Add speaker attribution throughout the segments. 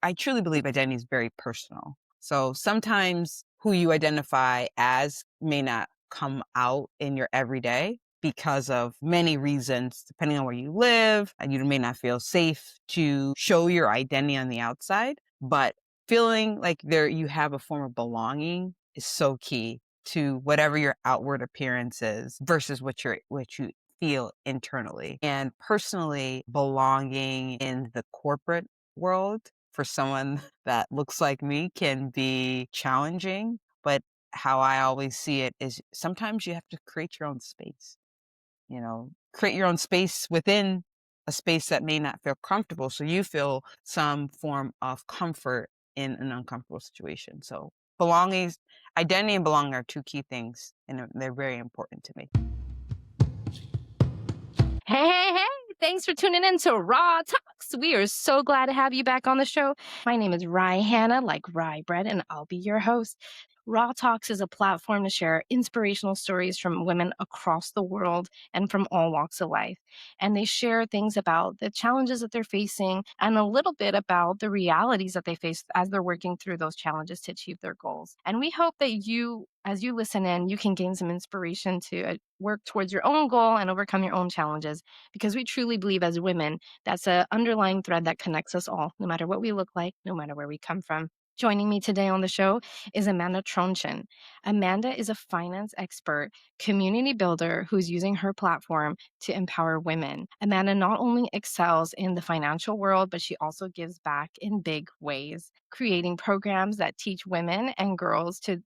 Speaker 1: I truly believe identity is very personal. So sometimes who you identify as may not come out in your everyday because of many reasons, depending on where you live, and you may not feel safe to show your identity on the outside. But feeling like you have a form of belonging is so key to whatever your outward appearance is versus what you feel internally. And personally, belonging in the corporate world for someone that looks like me can be challenging. But how I always see it is sometimes you have to create your own space, create your own space within a space that may not feel comfortable. So you feel some form of comfort in an uncomfortable situation. So belonging, identity and belonging are two key things, and they're very important to me.
Speaker 2: Hey, hey, hey. Thanks for tuning in to RAA Talks. We are so glad to have you back on the show. My name is Raihana, like rye bread, and I'll be your host. RAA Talks is a platform to share inspirational stories from women across the world and from all walks of life. And they share things about the challenges that they're facing and a little bit about the realities that they face as they're working through those challenges to achieve their goals. And we hope that you, as you listen in, you can gain some inspiration to work towards your own goal and overcome your own challenges, because we truly believe as women that's an underlying thread that connects us all, no matter what we look like, no matter where we come from. Joining me today on the show is Amanda Tronchin. Amanda is a finance expert, community builder who's using her platform to empower women. Amanda not only excels in the financial world, but she also gives back in big ways, creating programs that teach women and girls to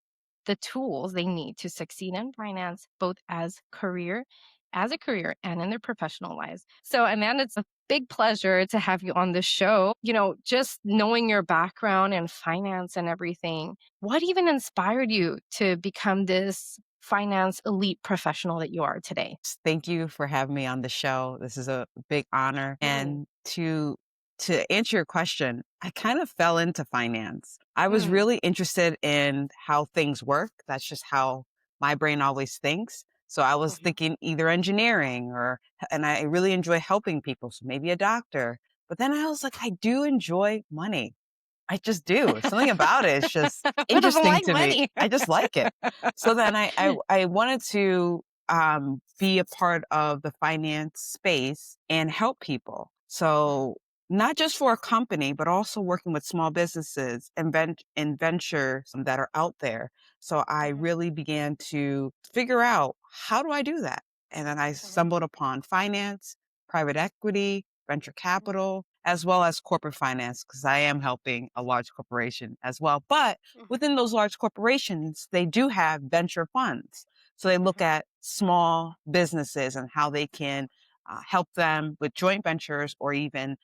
Speaker 2: the tools they need to succeed in finance, both as a career and in their professional lives. So, Amanda, it's a big pleasure to have you on the show. Just knowing your background in finance and everything, what even inspired you to become this finance elite professional that you are today?
Speaker 1: Thank you for having me on the show. This is a big honor. And to answer your question, I kind of fell into finance. I was
Speaker 2: Mm.
Speaker 1: really interested in how things work. That's just how my brain always thinks. So I was
Speaker 2: Mhm.
Speaker 1: thinking either engineering and I really enjoy helping people. So maybe a doctor. But then I was like, I do enjoy money. I just do. Something about it is just
Speaker 2: Who doesn't
Speaker 1: interesting
Speaker 2: like
Speaker 1: to me.
Speaker 2: money?
Speaker 1: I just like it. So then I wanted to be a part of the finance space and help people. So not just for a company, but also working with small businesses and ventures that are out there. So I really began to figure out, how do I do that? And then I stumbled upon finance, private equity, venture capital, as well as corporate finance, because I am helping a large corporation as well. But within those large corporations, they do have venture funds. So they look at small businesses and how they can help them with joint ventures or even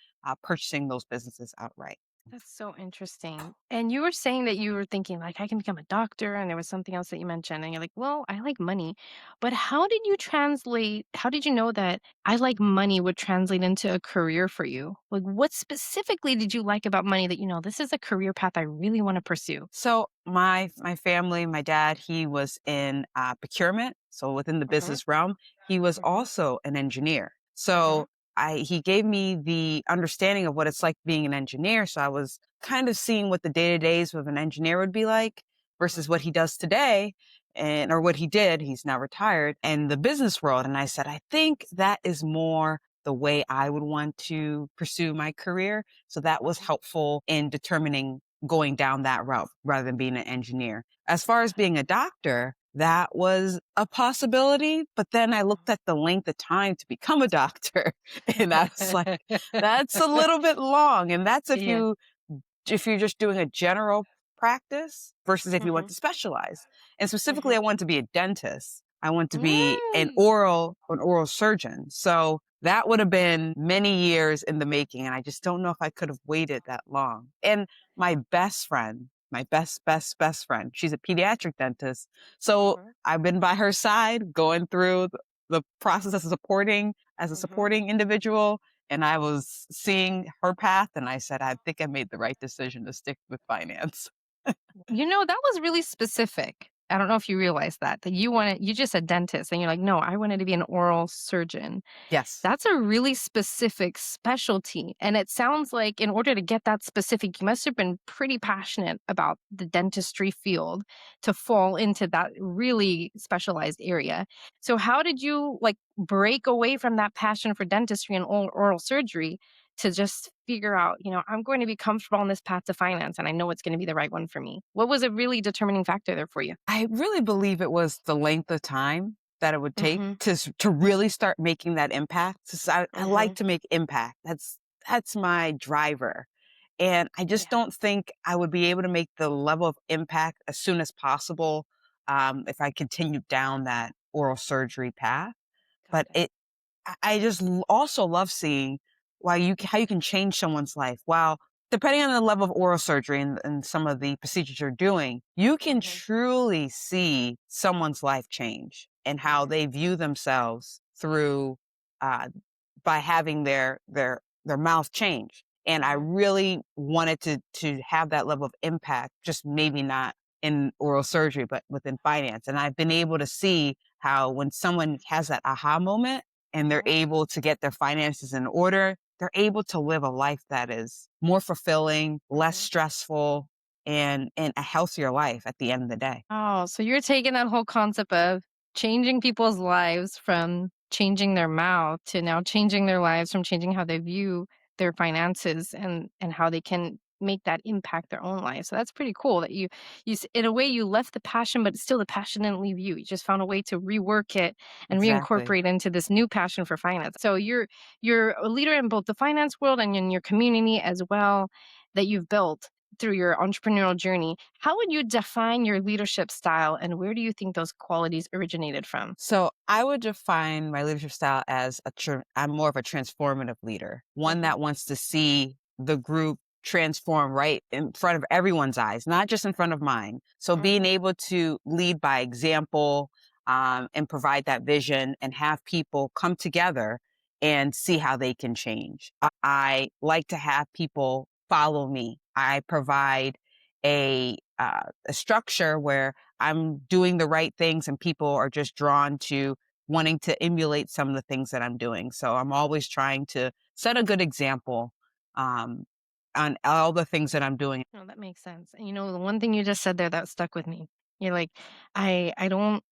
Speaker 1: purchasing those businesses outright.
Speaker 2: That's so interesting. And you were saying that you were thinking, like, I can become a doctor, and there was something else that you mentioned, and you're like, well, I like money. But how did you know that I like money would translate into a career for you? Like, what specifically did you like about money that, this is a career path I really want to pursue?
Speaker 1: So my family, my dad, he was in procurement. So within the
Speaker 2: Hmm.
Speaker 1: business realm, he was
Speaker 2: Hmm.
Speaker 1: also an engineer.
Speaker 2: Hmm.
Speaker 1: So he gave me the understanding of what it's like being an engineer. So I was kind of seeing what the day to days of an engineer would be like versus what he does today or what he did. He's now retired in the business world. And I said, I think that is more the way I would want to pursue my career. So that was helpful in determining going down that route rather than being an engineer. As far as being a doctor, that was a possibility. But then I looked at the length of time to become a doctor and I was like, that's a little bit long. And that's
Speaker 2: Yeah.
Speaker 1: if you're just doing a general practice versus if you want
Speaker 2: Hmm.
Speaker 1: to specialize. And specifically,
Speaker 2: Hmm.
Speaker 1: I want to be a dentist. I want to be
Speaker 2: Mm.
Speaker 1: an oral surgeon. So that would have been many years in the making. And I just don't know if I could have waited that long. And my best friend, my best friend, she's a pediatric dentist. So
Speaker 2: Hmm.
Speaker 1: I've been by her side going through the process as a
Speaker 2: Hmm.
Speaker 1: supporting individual. And I was seeing her path and I said, I think I made the right decision to stick with finance.
Speaker 2: That was really specific. I don't know if you realize that you just said dentist and you're like, no, I wanted to be an oral surgeon.
Speaker 1: Yes,
Speaker 2: That's a really specific specialty. And it sounds like in order to get that specific, you must have been pretty passionate about the dentistry field to fall into that really specialized area. So how did you like break away from that passion for dentistry and oral surgery to just figure out, I'm going to be comfortable on this path to finance and I know it's going to be the right one for me? What was a really determining factor there for you?
Speaker 1: I really believe it was the length of time that it would take
Speaker 2: Mhm.
Speaker 1: to really start making that impact. 'Cause I like
Speaker 2: Mhm.
Speaker 1: to make impact. That's my driver. And I just
Speaker 2: Yeah,
Speaker 1: don't think I would be able to make the level of impact as soon as possible, if I continued down that oral surgery path.
Speaker 2: got
Speaker 1: But
Speaker 2: it.
Speaker 1: I just also love seeing how you can change someone's life. While depending on the level of oral surgery and some of the procedures you're doing, you can
Speaker 2: Mhm.
Speaker 1: truly see someone's life change and how
Speaker 2: Mhm.
Speaker 1: they view themselves through uh, by having their mouth change. And I
Speaker 2: Mhm.
Speaker 1: really wanted to have that level of impact, just maybe not in oral surgery, but within finance. And I've been able to see how when someone has that aha moment and they're
Speaker 2: Mhm.
Speaker 1: able to get their finances in order, they're able to live a life that is more fulfilling, less
Speaker 2: Mhm.
Speaker 1: stressful, and a healthier life at the end of the day.
Speaker 2: Oh, so you're taking that whole concept of changing people's lives from changing their mouth to now changing their lives from changing how they view their finances and how they can make that impact their own life. So that's pretty cool that in a way you left the passion, but it's still the passion didn't leave you. You just found a way to rework it and
Speaker 1: Exactly.
Speaker 2: reincorporate into this new passion for finance. So you're a leader in both the finance world and in your community as well that you've built through your entrepreneurial journey. How would you define your leadership style and where do you think those qualities originated from?
Speaker 1: So I would define my leadership style as I'm more of a transformative leader, one
Speaker 2: Mhm.
Speaker 1: that wants to see the group transform right in front of everyone's eyes, not just in front of mine. So being
Speaker 2: Mhm.
Speaker 1: able to lead by example, and provide that vision and have people come together and see how they can change. I like to have people follow me. I provide a structure where I'm doing the right things and people are just drawn to wanting to emulate some of the things that I'm doing. So I'm always trying to set a good example, um, on all the things that I'm doing.
Speaker 2: No, that makes sense. And the one thing you just said there that stuck with me. You're like, I don't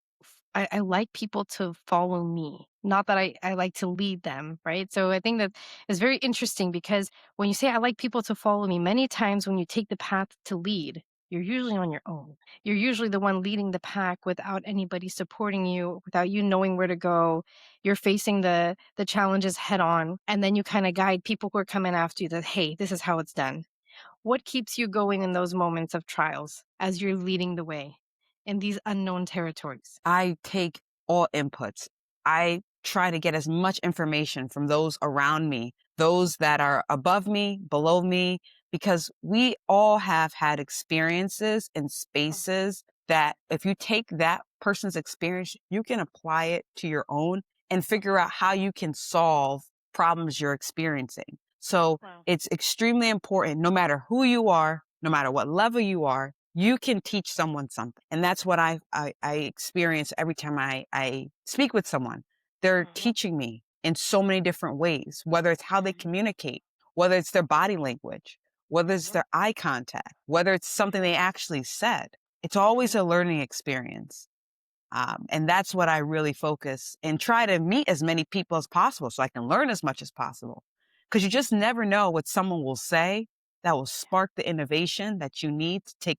Speaker 2: I like people to follow me. Not that I like to lead them, right? So I think that is very interesting because when you say I like people to follow me, many times when you take the path to lead, you're usually on your own. You're usually the one leading the pack without anybody supporting you, without you knowing where to go. You're facing the challenges head on, and then you kind of guide people who are coming after you that, hey, this is how it's done. What keeps you going in those moments of trials as you're leading the way in these unknown territories?
Speaker 1: I take all inputs. I try to get as much information from those around me, those that are above me, below me, because we all have had experiences in
Speaker 2: Oh,
Speaker 1: spaces that if you take that person's experience, you can apply it to your own and figure
Speaker 2: mhm.
Speaker 1: out how you can solve problems you're experiencing. So
Speaker 2: Wow.
Speaker 1: it's extremely important, no matter who you are, no matter what level you are, you can teach someone something. And that's what I experience every time I speak with someone. They're
Speaker 2: Mhm,
Speaker 1: teaching me in so many different ways, whether it's how they
Speaker 2: mhm,
Speaker 1: communicate, whether it's their body language, whether it's
Speaker 2: mhm,
Speaker 1: their eye contact, whether it's something
Speaker 2: mhm,
Speaker 1: they actually said. It's always
Speaker 2: mhm,
Speaker 1: a learning experience. And that's what I really focus and try to meet as many people as possible so I can learn as much as possible. Because you just never know what someone will say that will spark the innovation that you need to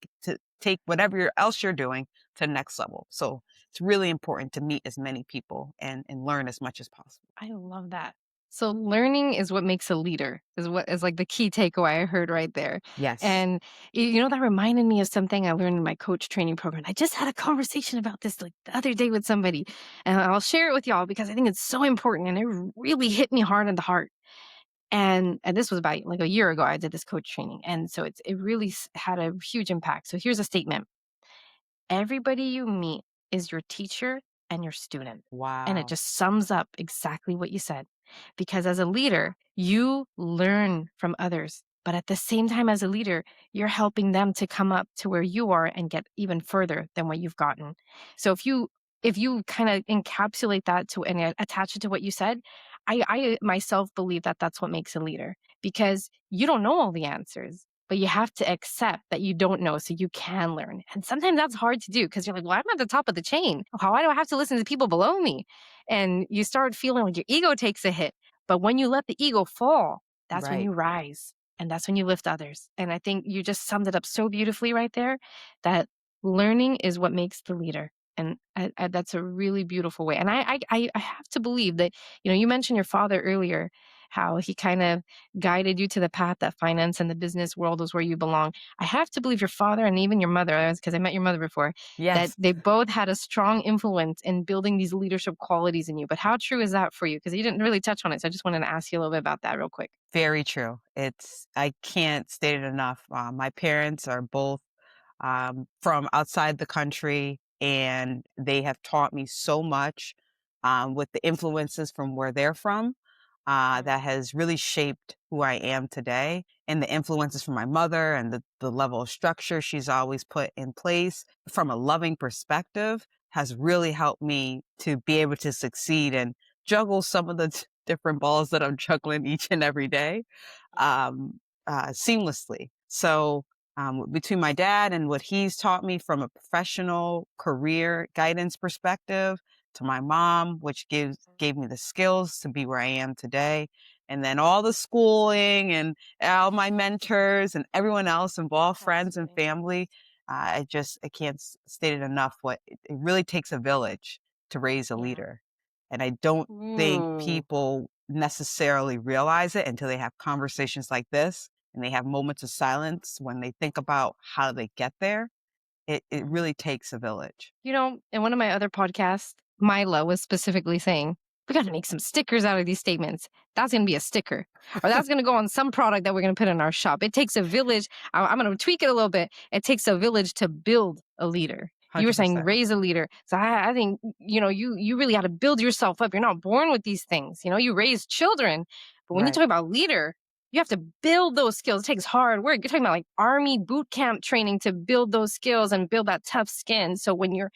Speaker 1: take whatever else you're doing to the next level. So it's really important to meet as many people and learn as much as possible.
Speaker 2: I love that. So learning is what makes a leader, is what is like the key takeaway I heard right there.
Speaker 1: Yes.
Speaker 2: And that reminded me of something I learned in my coach training program. I just had a conversation about this like the other day with somebody, and I'll share it with y'all because I think it's so important and it really hit me hard in the heart. And this was about like a year ago. I did this coach training, and so it really had a huge impact. So here's a statement: everybody you meet is your teacher and your student. And it
Speaker 1: Wow.
Speaker 2: just sums up exactly what you said. Because as a leader, you learn from others. But at the same time, as a leader, you're helping them to come up to where you are and get even further than what you've gotten. So if you kind of encapsulate that to and attach it to what you said, I myself believe that that's what makes a leader, because you don't know all the answers, but you have to accept that you don't know so you can learn. And sometimes that's hard to do because you're like, well, I'm at the top of the chain. Why do I have to listen to people below me? And you start feeling like your ego takes a hit. But when you let the ego fall, that's when
Speaker 1: Right.
Speaker 2: you rise and that's when you lift others. And I think you just summed it up so beautifully right there, that learning is what makes the leader. And that's a really beautiful way. And I have to believe that, you mentioned your father earlier, how he kind of guided you to the path that finance and the business world was where you belong. I have to believe your father and even your mother, because I met your mother before, that
Speaker 1: Yes.
Speaker 2: they both had a strong influence in building these leadership qualities in you. But how true is that for you? Because you didn't really touch on it. So I just wanted to ask you a little bit about that real quick.
Speaker 1: Very true. I can't state it enough. My parents are both from outside the country, and they have taught me so much with the influences from where they're from that has really shaped who I am today. And the influences from my mother and the level of structure she's always put in place from a loving perspective has really helped me to be able to succeed and juggle some of the different balls that I'm juggling each and every day um, seamlessly. So, between my dad and what he's taught me from a professional career guidance perspective, to my mom, which gave me the skills to be where I am today, and then all the schooling and all my mentors and everyone else involved, friends and
Speaker 2: Absolutely.
Speaker 1: family. I can't state it enough. It really takes a village to raise a
Speaker 2: Yeah.
Speaker 1: leader, and I don't think
Speaker 2: Ooh.
Speaker 1: people necessarily realize it until they have conversations like this and they have moments of silence when they think about how they get there. It
Speaker 2: Mhm.
Speaker 1: really takes a village.
Speaker 2: In one of my other podcasts, Mila was specifically saying, we got to make some stickers out of these statements. That's going to be a sticker, or that's going to go on some product that we're going to put in our shop. It takes a village. I'm going to tweak it a little bit. It takes a village to build a leader. You were saying
Speaker 1: 100%.
Speaker 2: raise a leader. So I think, you really got to build yourself up. You're not born with these things. You raise children. But when you
Speaker 1: Right.
Speaker 2: talk about leader, you have to build those skills. It takes hard work. You're talking about like army boot camp training to build those skills and build that tough skin. So when you're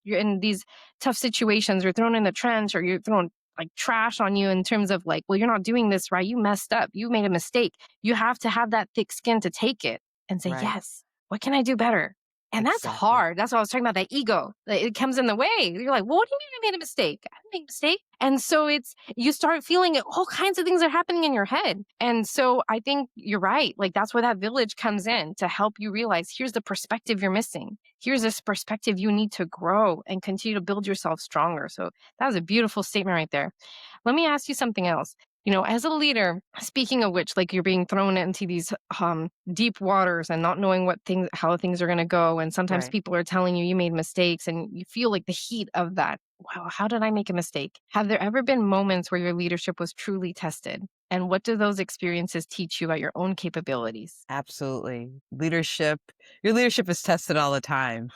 Speaker 2: in these tough situations, you're thrown in the trench, or you're thrown like trash on you in terms of like, well, you're not doing this right. You messed up. You made a mistake. You have to have that thick skin to take it and say,
Speaker 1: Right.
Speaker 2: yes, what can I do better? And that's
Speaker 1: Exactly.
Speaker 2: hard. That's what I was talking about, that ego. It comes in the way. You're like, well, what do you mean I made a mistake? I didn't make a mistake. And so you start feeling it, all kinds of things are happening in your head. And so I think you're right. Like that's where that village comes in to help you realize, here's the perspective you're missing. Here's this perspective you need to grow and continue to build yourself stronger. So that was a beautiful statement right there. Let me ask you something else. As a leader, speaking of which, like you're being thrown into these deep waters and not knowing how things are going to go. And sometimes
Speaker 1: Right.
Speaker 2: people are telling you made mistakes and you feel like the heat of that. Wow, how did I make a mistake? Have there ever been moments where your leadership was truly tested? And what do those experiences teach you about your own capabilities?
Speaker 1: Absolutely. Your leadership is tested all the time.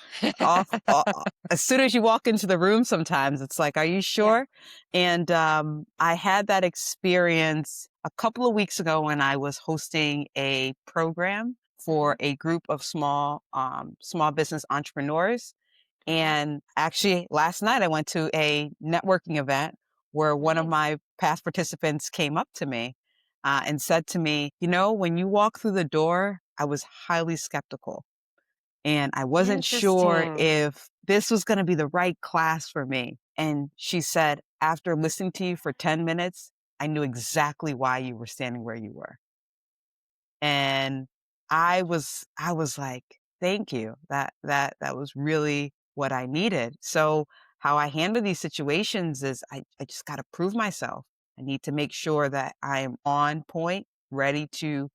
Speaker 1: As soon as you walk into the room, sometimes it's like, are you
Speaker 2: Yeah.
Speaker 1: sure? And I had that experience a couple of weeks ago when I was hosting a program
Speaker 2: Hmm.
Speaker 1: for a group of small business entrepreneurs.
Speaker 2: Okay.
Speaker 1: And actually, last night I went to a networking event where one of
Speaker 2: Nice.
Speaker 1: my past participants came up to me and said to me, when you walk through the door, I was highly skeptical and I wasn't sure
Speaker 2: Interesting.
Speaker 1: if this was going to be the right class for me. And she said, after listening to you for 10 minutes, I knew exactly why you were standing where you were. And I was like, "Thank you. That was really what I needed." So, how I handle these situations is I just gotta prove myself. I need to make sure that I am on point, ready to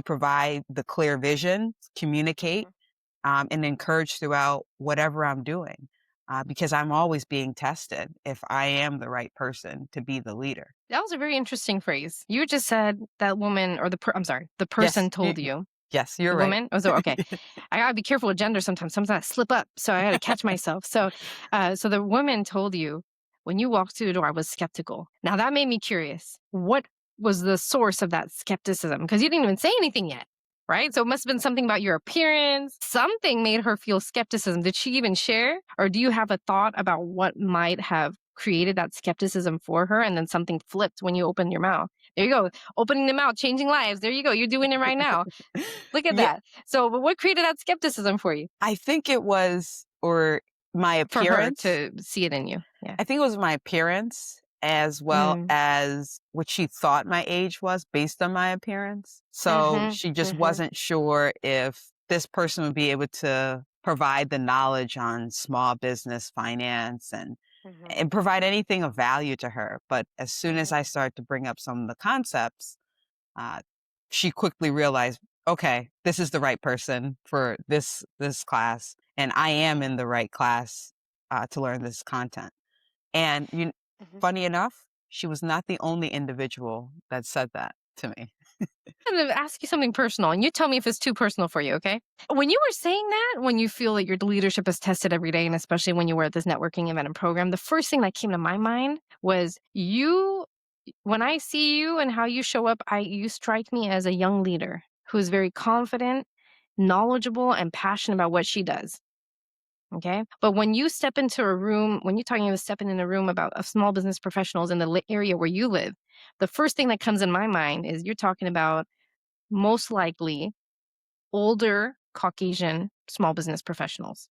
Speaker 1: provide the clear vision, communicate, and encourage throughout whatever I'm doing, because I'm always being tested if I am the right person to be the leader.
Speaker 2: That was a very interesting phrase. You just said that woman, or I'm sorry, the
Speaker 1: Yes,
Speaker 2: person told you.
Speaker 1: yes, you're
Speaker 2: The
Speaker 1: right.
Speaker 2: woman? Oh, so okay. I gotta be careful with gender sometimes. Sometimes I slip up, so I gotta catch myself. So the woman told you when you walked through the door, I was skeptical. Now that made me curious. What was the source of that skepticism? Because you didn't even say anything yet, right? So it must have been something about your appearance. Something made her feel skepticism. Did she even share? Or do you have a thought about what might have created that skepticism for her and then something flipped when you opened your mouth? There you go. Opening the mouth, changing lives. There you go. You're doing it right now. Look at
Speaker 1: Yeah,
Speaker 2: that. So, but what created that skepticism for you?
Speaker 1: I think it was or my
Speaker 2: For her
Speaker 1: appearance.
Speaker 2: to see it in you. Yeah.
Speaker 1: I think it was my appearance as well
Speaker 2: Mm.
Speaker 1: as what she thought my age was based on my appearance. So
Speaker 2: Mhm.
Speaker 1: she just
Speaker 2: Mhm.
Speaker 1: wasn't sure if this person would be able to provide the knowledge on small business finance
Speaker 2: Mhm.
Speaker 1: and provide anything of value to her. But as soon as
Speaker 2: Mhm.
Speaker 1: I started to bring up some of the concepts, uh, she quickly realized, okay, this is the right person for this class, and I am in the right class to learn this content. And
Speaker 2: Mhm.
Speaker 1: funny enough, she was not the only individual that said that to me.
Speaker 2: I'm gonna ask you something personal, and you tell me if it's too personal for you, okay? When you were saying that, when you feel that your leadership is tested every day, and especially when you were at this networking event and program, the first thing that came to my mind was you. When I see you and how you show up, you strike me as a young leader who is very confident, knowledgeable, and passionate about what she does. Okay. But when you step into a room, when you're talking about stepping in a room about small business professionals in the area where you live, the first thing that comes in my mind is you're talking about most likely older Caucasian small business professionals.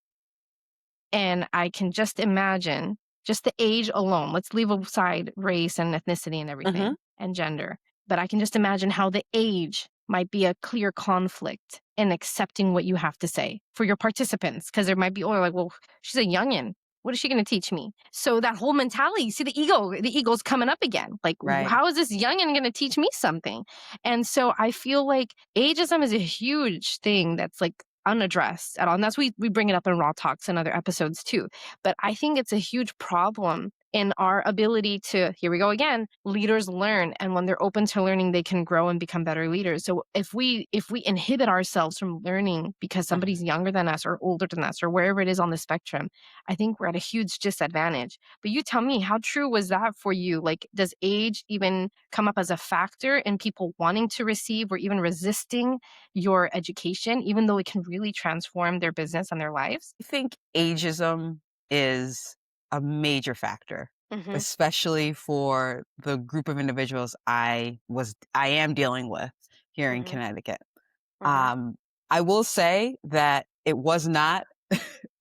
Speaker 2: And I can just imagine just the age alone. Let's leave aside race and ethnicity and
Speaker 1: Hmm.
Speaker 2: everything and gender. But I can just imagine how the age might be a clear conflict in accepting what you have to say for your participants. Because there might be, oh, like, well, she's a youngin'. What is she going to teach me? So that whole mentality, see the ego's coming up again. Like,
Speaker 1: Right.
Speaker 2: how is this youngin' going to teach me something? And so I feel like ageism is a huge thing that's like unaddressed at all. And that's we bring it up in Raw Talks and other episodes too. But I think it's a huge problem in our ability to, here we go again, leaders learn. And when they're open to learning, they can grow and become better leaders. So if we inhibit ourselves from learning because
Speaker 1: Mhm.
Speaker 2: somebody's younger than us or older than us or wherever it is on the spectrum, I think we're at a huge disadvantage. But you tell me, how true was that for you? Like, does age even come up as a factor in people wanting to receive or even resisting your education, even though it can really transform their business and their lives?
Speaker 1: I think ageism is a major factor,
Speaker 2: Mhm.
Speaker 1: especially for the group of individuals I am dealing with here in
Speaker 2: Mhm.
Speaker 1: Connecticut.
Speaker 2: Mhm.
Speaker 1: Um, I will say that it was not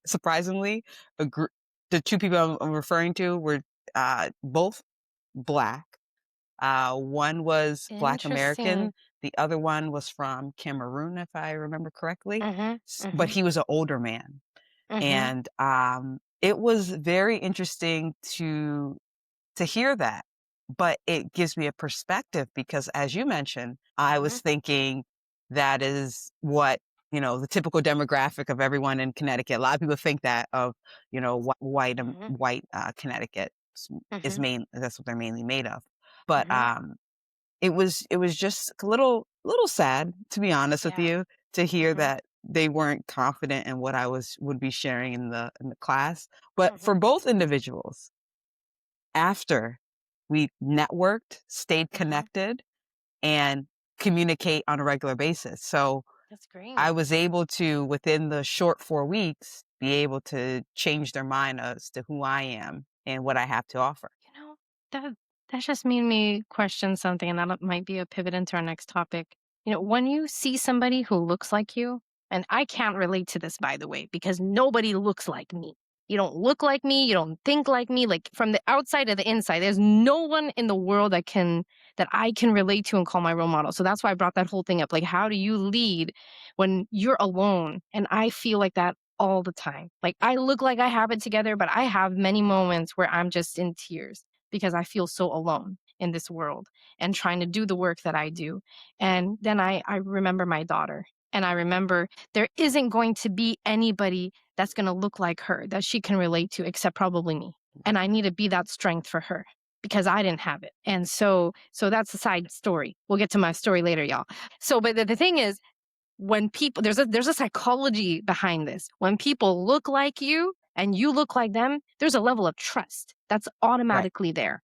Speaker 1: surprisingly a group. The two people I'm referring to were both Black. One was Black
Speaker 2: Interesting.
Speaker 1: American, the other one was from Cameroon, if I remember correctly.
Speaker 2: Mhm.
Speaker 1: But
Speaker 2: Mhm.
Speaker 1: he was an older man.
Speaker 2: Mhm.
Speaker 1: And it was very interesting to hear that. But it gives me a perspective because, as you mentioned, I was
Speaker 2: Mhm.
Speaker 1: thinking that is what, the typical demographic of everyone in Connecticut. A lot of people think that of,
Speaker 2: Mhm.
Speaker 1: white Connecticut is
Speaker 2: Mhm.
Speaker 1: that's what they're mainly made of. But
Speaker 2: Mhm.
Speaker 1: it was just a little sad, to be honest with
Speaker 2: Yeah.
Speaker 1: you, to hear
Speaker 2: Mhm.
Speaker 1: that they weren't confident in what I would be sharing in the class. But for
Speaker 2: Mhm.
Speaker 1: both individuals, after we networked, stayed
Speaker 2: Mhm.
Speaker 1: connected, and communicate on a regular basis. So
Speaker 2: That's great.
Speaker 1: I was able to, within the short 4 weeks, be able to change their mind as to who I am and what I have to offer.
Speaker 2: You know, that that just made me question something, and that might be a pivot into our next topic. When you see somebody who looks like you, and I can't relate to this, by the way, because nobody looks like me. You don't look like me. You don't think like me. Like from the outside to the inside, there's no one in the world that I can relate to and call my role model. So that's why I brought that whole thing up. Like, how do you lead when you're alone? And I feel like that all the time. Like I look like I have it together, but I have many moments where I'm just in tears because I feel so alone in this world and trying to do the work that I do. And then I remember my daughter and I remember there isn't going to be anybody that's going to look like her that she can relate to except probably me. And I need to be that strength for her because I didn't have it. And so that's a side story. We'll get to my story later, y'all. So but the thing is, when people there's a psychology behind this. When people look like you and you look like them, there's a level of trust that's
Speaker 1: Right.
Speaker 2: automatically there.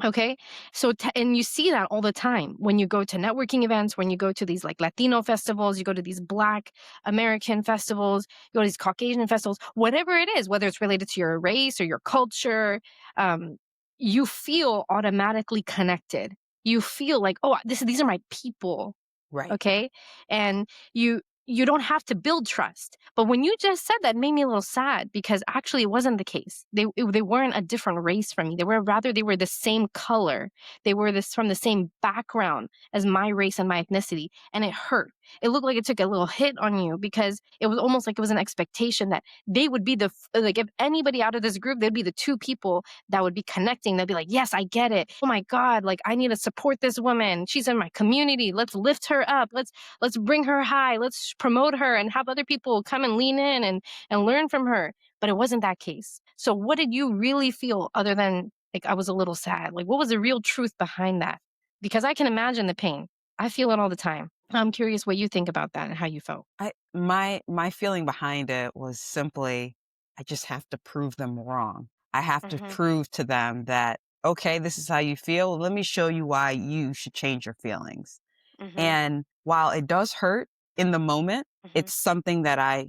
Speaker 2: Okay. So, and you see that all the time when you go to networking events, when you go to these like Latino festivals, you go to these Black American festivals, you go to these Caucasian festivals, whatever it is, whether it's related to your race or your culture, um, you feel automatically connected. You feel like, oh, these are my people.
Speaker 1: Right.
Speaker 2: Okay. And you don't have to build trust. But when you just said that, made me a little sad because actually it wasn't the case. They weren't a different race from me. They were the same color. They were this from the same background as my race and my ethnicity, and it hurt. It looked like it took a little hit on you because it was almost like it was an expectation that they would be like if anybody out of this group, they'd be the two people that would be connecting. They'd be like, yes, I get it. Oh my God, like I need to support this woman. She's in my community. Let's lift her up. Let's bring her high. Let's promote her and have other people come and lean in and learn from her. But it wasn't that case. So what did you really feel other than like I was a little sad? Like what was the real truth behind that? Because I can imagine the pain. I feel it all the time. I'm curious what you think about that and how you felt.
Speaker 1: My feeling behind it was simply, I just have to prove them wrong. I have to
Speaker 2: Mhm.
Speaker 1: prove to them that, okay, this is how you feel. Let me show you why you should change your feelings.
Speaker 2: Mhm.
Speaker 1: And while it does hurt in the moment,
Speaker 2: Mhm.
Speaker 1: it's something that I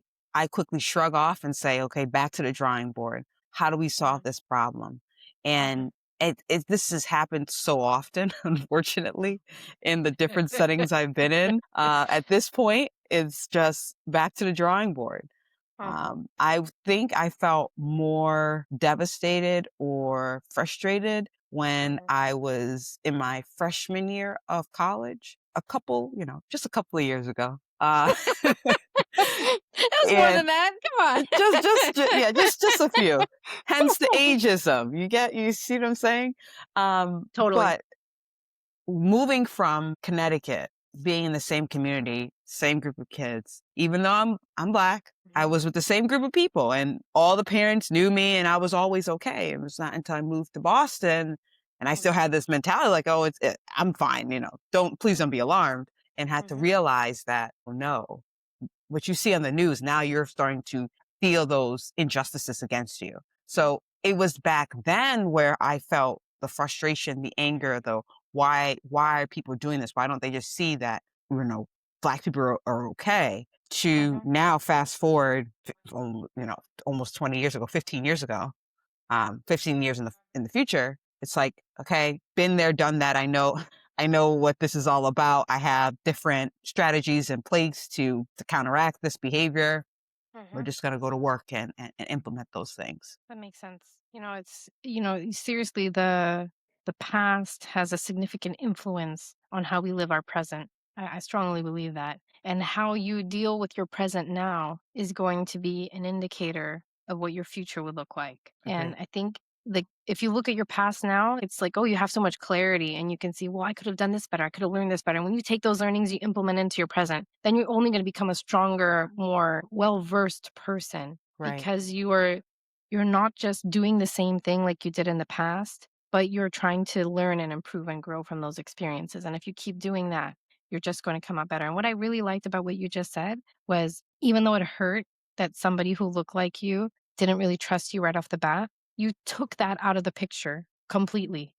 Speaker 1: quickly shrug off and say, okay, back to the drawing board. How do we solve
Speaker 2: Mhm.
Speaker 1: this problem?
Speaker 2: Mhm.
Speaker 1: And this has happened so often, unfortunately, in the different settings I've been in. At this point, it's just back to the drawing board.
Speaker 2: Mhm.
Speaker 1: I think I felt more devastated or frustrated when
Speaker 2: Mhm.
Speaker 1: I was in my freshman year of college, just a couple of years ago.
Speaker 2: That was more
Speaker 1: And
Speaker 2: than that. Come
Speaker 1: yeah,
Speaker 2: on.
Speaker 1: just a few. Hence the ageism. You see what I'm saying?
Speaker 2: Totally.
Speaker 1: But moving from Connecticut, being in the same community, same group of kids, even though I'm Black, I
Speaker 2: Mhm.
Speaker 1: was with the same group of people and all the parents knew me and I was always okay. It was not until I moved to Boston and I still
Speaker 2: Mhm.
Speaker 1: had this mentality like, oh, I'm fine, please don't be alarmed, and had to
Speaker 2: Mhm.
Speaker 1: realize that, oh no, what you see on the news, now you're starting to feel those injustices against you. So it was back then where I felt the frustration, the anger, the why are people doing this? Why don't they just see that, Black people are okay? To
Speaker 2: Mhm.
Speaker 1: now fast forward, almost 20 years ago, 15 years ago, 15 years in the future, it's like, okay, been there, done that. I know what this is all about. I have different strategies in place to counteract this behavior. We're
Speaker 2: Mhm.
Speaker 1: just going to go to work and implement those things.
Speaker 2: That makes sense. It's seriously the past has a significant influence on how we live our present. I strongly believe that. And how you deal with your present now is going to be an indicator of what your future would look like. And
Speaker 1: Agreed.
Speaker 2: I think like if you look at your past now, it's like, oh, you have so much clarity and you can see, well, I could have done this better. I could have learned this better. And when you take those learnings, you implement into your present, then you're only going to become a stronger, more well-versed person
Speaker 1: Right.
Speaker 2: because you're not just doing the same thing like you did in the past, but you're trying to learn and improve and grow from those experiences. And if you keep doing that, you're just going to come out better. And what I really liked about what you just said was even though it hurt that somebody who looked like you didn't really trust you right off the bat, you took that out of the picture completely.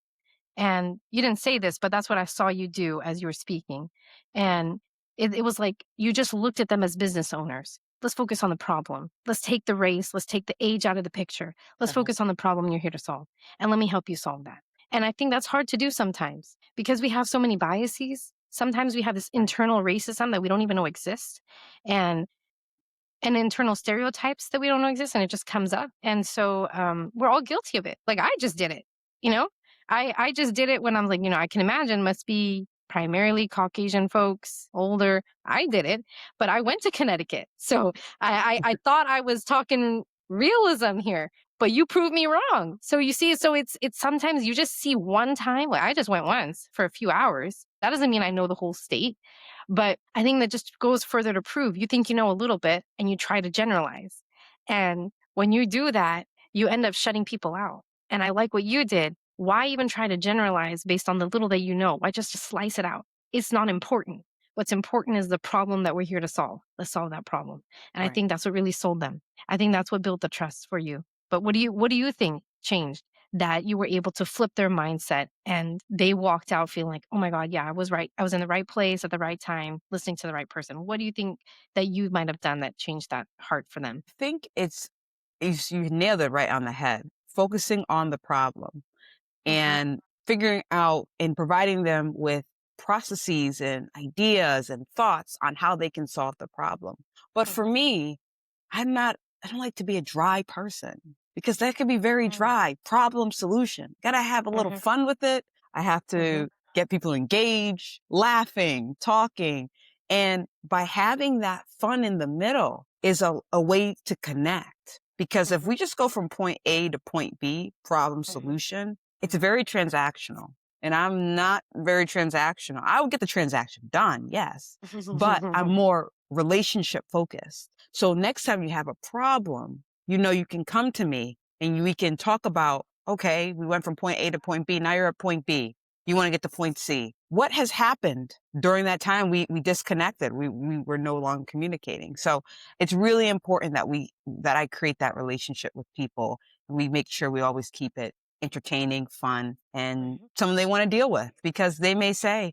Speaker 2: And you didn't say this, but that's what I saw you do as you were speaking. And it was like you just looked at them as business owners. Let's focus on the problem. Let's take the race. Let's take the age out of the picture. Let's
Speaker 1: Uh-huh.
Speaker 2: focus on the problem you're here to solve. And let me help you solve that. And I think that's hard to do sometimes because we have so many biases. Sometimes we have this
Speaker 1: Right.
Speaker 2: internal racism that we don't even know exists. And internal stereotypes that we don't know exist and it just comes up. And so we're all guilty of it. Like I just did it, you know? I just did it when I'm like, I can imagine must be primarily Caucasian folks, older. I did it, but I went to Connecticut. So I thought I was talking realism here, but you proved me wrong. So you see, so it's sometimes you just see one time. Like I just went once for a few hours. That doesn't mean I know the whole state. But I think that just goes further to prove you think you know a little bit and you try to generalize. And when you do that, you end up shutting people out. And I like what you did. Why even try to generalize based on the little that you know? Why just slice it out? It's not important. What's important is the problem that we're here to solve. Let's solve that problem. And I
Speaker 1: Right.
Speaker 2: think that's what really sold them. I think that's what built the trust for you. But what do you think changed? that you were able to flip their mindset and they walked out feeling like, oh my God, yeah, I was right. I was in the right place at the right time, listening to the right person. What do you think that you might have done that changed that heart for them?
Speaker 1: Think it's you nailed it right on the head. Focusing on the problem
Speaker 2: Hmm.
Speaker 1: and figuring out and providing them with processes and ideas and thoughts on how they can solve the problem. But for
Speaker 2: Hmm.
Speaker 1: me, I don't like to be a dry person because that can be very
Speaker 2: Hmm.
Speaker 1: dry. Problem solution. Gotta have a little
Speaker 2: Hmm.
Speaker 1: fun with it. I have
Speaker 2: Hmm.
Speaker 1: to get people engaged, laughing, talking. And by having that fun in the middle is a way to connect. Because if
Speaker 2: Hmm.
Speaker 1: we just go from point A to point B, problem
Speaker 2: Hmm.
Speaker 1: solution, it's
Speaker 2: Hmm.
Speaker 1: very transactional. And I'm not very transactional. I will get the transaction done, yes, but I'm more relationship focused. So next time you have a problem, you can come to me and we can talk about, okay, we went from point A to point B. Now you're at point B. You want to get to point C. What has happened during that time? We disconnected. We were no longer communicating. So it's really important that I create that relationship with people. We make sure we always keep it entertaining, fun, and
Speaker 2: Hmm.
Speaker 1: something they want to deal with because they may say,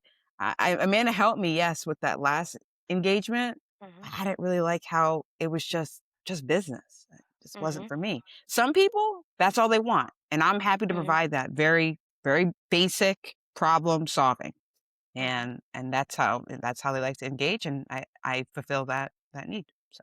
Speaker 1: Amanda helped me, yes, with that last engagement.
Speaker 2: Hmm.
Speaker 1: I didn't really like how it was just business. It just wasn't
Speaker 2: Hmm.
Speaker 1: for me. Some people, that's all they want. And I'm happy to
Speaker 2: Hmm.
Speaker 1: provide that very, very basic problem solving.
Speaker 2: Hmm.
Speaker 1: And that's how they like to engage. And I fulfill that need. So